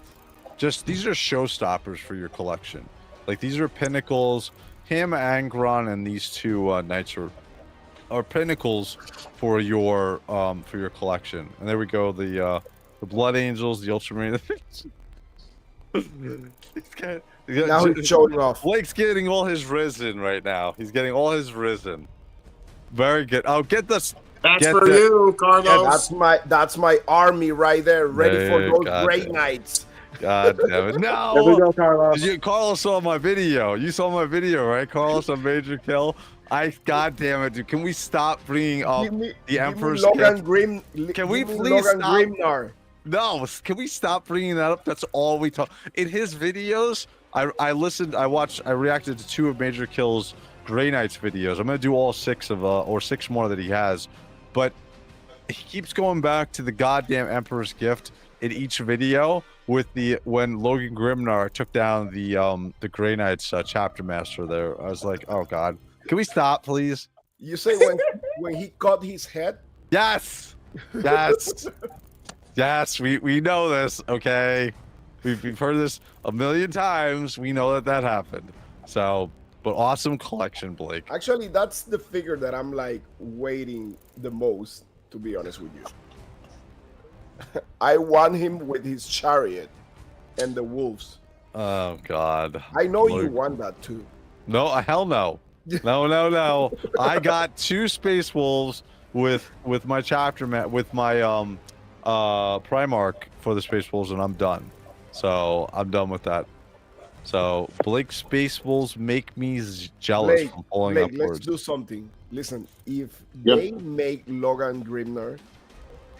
Just these are showstoppers for your collection. Like, these are pinnacles. Him, Angron, and these two knights are pinnacles for your collection. And there we go. The Blood Angels, the Ultramarine. Now he's showing off. Blake's getting all his risen right now. He's getting all his risen. Very good. Oh, get this. That's for you, Carlos. Yeah, that's my army right there, ready for those greyknights. God damn it! No. There we go, Carlos. Carlos saw my video. You saw my video, right, Carlos? On Major Kill. God damn it, dude! Can we stop bringing up the Emperor's gift? Can we please stop? Grimnar. No, can we stop bringing that up? That's all we talk. In his videos, I listened, I reacted to 2 of Major Kill's greyknights videos. I'm gonna do all 6 of or 6 more that he has, but he keeps going back to the goddamn Emperor's gift in each video with when Logan Grimnar took down the greyknights chapter master there. I was like, oh god, can we stop, please? You say when he cut his head? Yes. Yes. Yes, we know this, okay? We've heard this a million times. We know that that happened. So, but awesome collection, Blake. Actually, that's the figure that I'm like waiting the most, to be honest with you. I want him with his chariot and the wolves. Oh God. I know you Look. want that too. No, hell no. No. I got 2 space wolves with my chapter mat with my Primarch for the space wolves, and I'm done. So I'm done with that. So Blake space wolves make me jealous from pulling Blake, let's upwards. do something. Listen, if Yep. they make Logan Grimnar,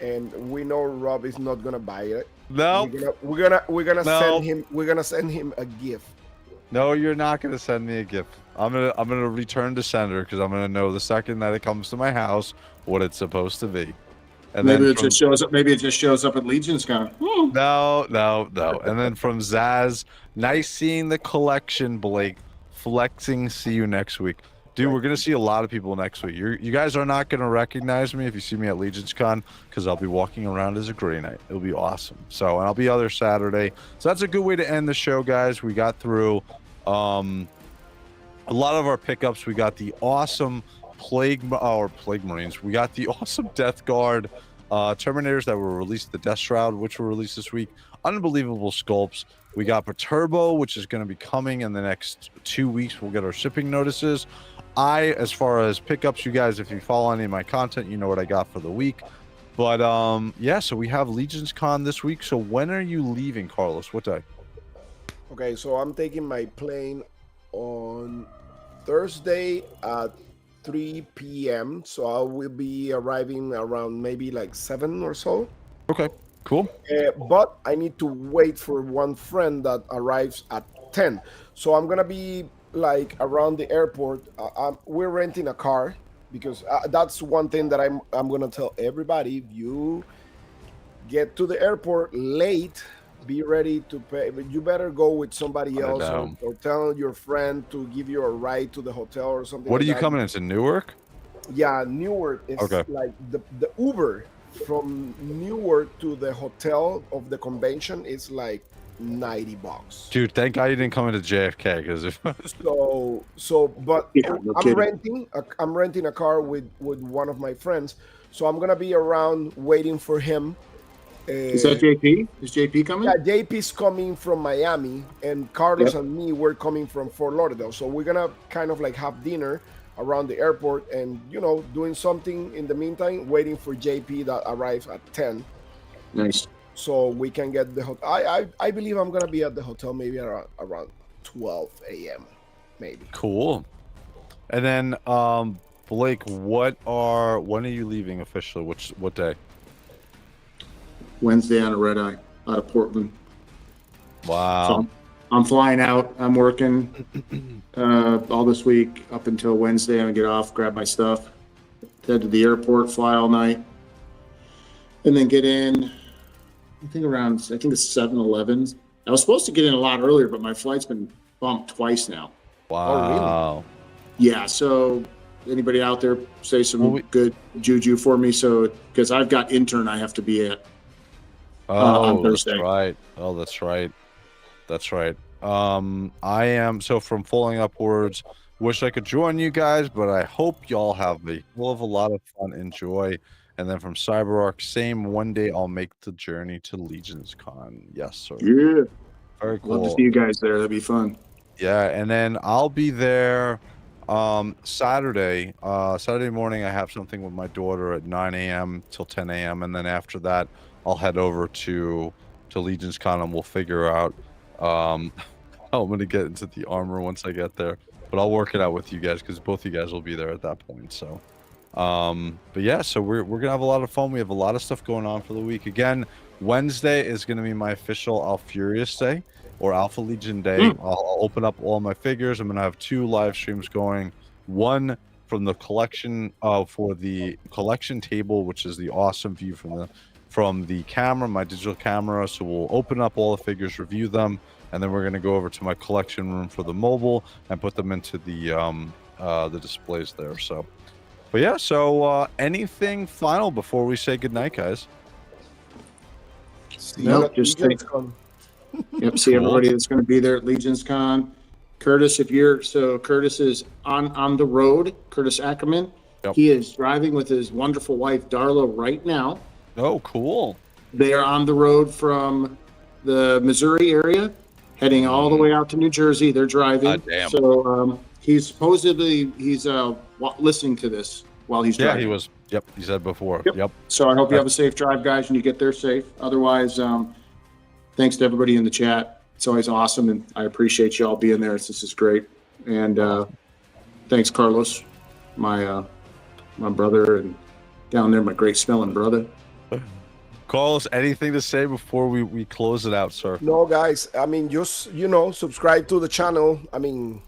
and we know Rob is not gonna buy it, No, we're gonna No. send him a gift. no, you're not gonna send me a gift. I'm gonna return to sender because I'm gonna know the second that it comes to my house what it's supposed to be. And Maybe then it just shows up. Maybe it just shows up at Legion's Con. no. And then from Zaz, nice seeing the collection, Blake. Flexing. See you next week. Dude, we're gonna see a lot of people next week. You guys are not gonna recognize me if you see me at Legion's Con because I'll be walking around as a Grey Knight. It'll be awesome. So, and I'll be other Saturday. So that's a good way to end the show, guys. We got through a lot of our pickups. We got the awesome Plague Marines. We got the awesome Death Guard Terminators that were released, the Death Shroud, which were released this week. Unbelievable sculpts. We got Perturbo, which is going to be coming in the next 2 weeks. We'll get our shipping notices. As far as pickups, you guys, if you follow any of my content, you know what I got for the week. But yeah, so we have Legion's Con this week. So when are you leaving, Carlos? What day? Okay, so I'm taking my plane on Thursday at 3 p.m. So I will be arriving around maybe like 7 or so. Okay, cool. But I need to wait for one friend that arrives at 10. So I'm gonna be like around the airport. We're renting a car because that's one thing that I'm gonna tell everybody. If you get to the airport late, be ready to pay, but you better go with somebody else or tell your friend to give you a ride to the hotel or something. What like are you that. coming into Newark? Yeah, Newark is Okay. like the Uber from Newark to the hotel of the convention is like $90. Dude, thank God you didn't come into JFK because if But Yeah, no kidding. I'm renting a car with one of my friends, so I'm gonna be around waiting for him. Is that JP? Is JP coming? Yeah, JP's coming from Miami, and Carlos and me we're coming from Fort Lauderdale. So we're gonna kind of like have dinner around the airport, and doing something in the meantime, waiting for JP that arrives at 10. Nice. So we can get the hotel. I believe I'm gonna be at the hotel maybe around 12 a.m. maybe. Cool. And then Blake, when are you leaving officially? What day? Wednesday on a red eye out of Portland. Wow. So I'm flying out. I'm working all this week up until Wednesday. I'm gonna get off, grab my stuff, head to the airport, fly all night, and then get in. I think it's 7-11. I was supposed to get in a lot earlier, but my flight's been bumped twice now. Wow. Yeah. So anybody out there say some good juju for me? So because I've got intern, I have to be at. On Thursday. That's right. Oh, that's right. That's right. I am from falling upwards. Wish I could join you guys, but I hope y'all have a lot of fun. Enjoy. And then from CyberArk, same. One day I'll make the journey to Legion's Con. Yes, sir. Yeah. Very cool. Love to see you guys there. That'd be fun. Yeah, and then I'll be there Saturday. Saturday morning, I have something with my daughter at 9 a.m. till 10 a.m. And then after that, I'll head over to Legion's Con and we'll figure out how I'm going to get into the armor once I get there. But I'll work it out with you guys because both you guys will be there at that point. So, but yeah, so we're going to have a lot of fun. We have a lot of stuff going on for the week. Again, Wednesday is going to be my official Alfurious Day or Alpha Legion Day. I'll open up all my figures. I'm going to have 2 live streams going. One from the collection for the collection table, which is the awesome view from the camera, my digital camera. So we'll open up all the figures, review them, and then we're going to go over to my collection room for the mobile and put them into the displays there. So But yeah, so anything final before we say goodnight, guys? See Nope, you at just Legion's Con. Yep, see Cool. everybody that's going to be there at Legion's Con. Curtis, Curtis is on the road. Curtis Ackerman. Yep. He is driving with his wonderful wife Darla right now. Oh, cool. They are on the road from the Missouri area, heading all the way out to New Jersey. They're driving. Damn. So he's supposedly listening to this while he's driving. Yeah, he was. Yep, he said before. Yep. Yep. So I hope you have a safe drive, guys, and you get there safe. Otherwise, thanks to everybody in the chat. It's always awesome, and I appreciate you all being there. This is great. And thanks, Carlos, my brother, and down there, my great smelling brother. Carlos, anything to say before we close it out, sir? No, guys. I mean, just subscribe to the channel. I mean,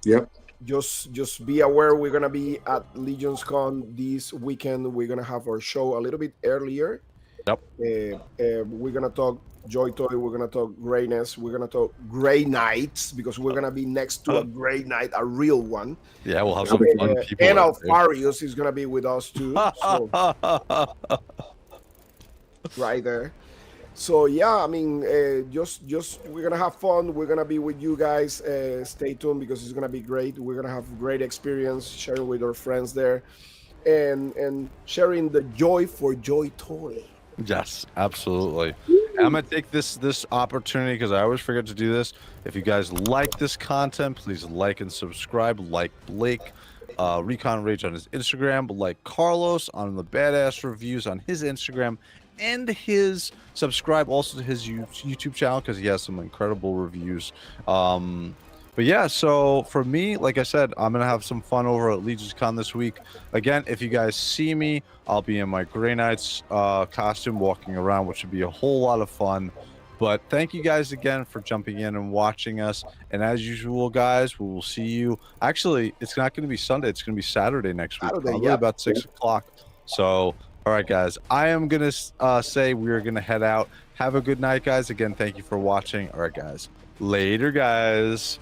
Yep. just be aware we're gonna be at Legion's Con this weekend. We're gonna have our show a little bit earlier. Yep. We're gonna talk JOYTOY. We're gonna talk Greyness. We're gonna talk Greyknights because we're gonna be next to a Grey Knight, a real one. Yeah, we'll have some fun people. And out there. Alfarius is gonna be with us too. So, right there. So yeah, I mean, just we're gonna have fun. We're gonna be with you guys. Stay tuned because it's gonna be great. We're gonna have great experience sharing with our friends there, and sharing the joy for JOYTOY. Yes, absolutely. And I'm gonna take this opportunity because I always forget to do this. If you guys like this content, please like and subscribe. Like Blake, ReconRage on his Instagram, like Carlos on the Badass Reviews on his Instagram, and his subscribe also to his YouTube channel because he has some incredible reviews. But yeah, so for me, like I said, I'm gonna have some fun over at Legion's Con this week. Again, if you guys see me, I'll be in my greyknights costume walking around, which should be a whole lot of fun. But thank you guys again for jumping in and watching us. And as usual, guys, we will see you. Actually, it's not going to be Sunday. It's going to be Saturday next week, probably about 6 o'clock. So, all right, guys, I am going to say we're going to head out. Have a good night, guys. Again, thank you for watching. All right, guys. Later, guys.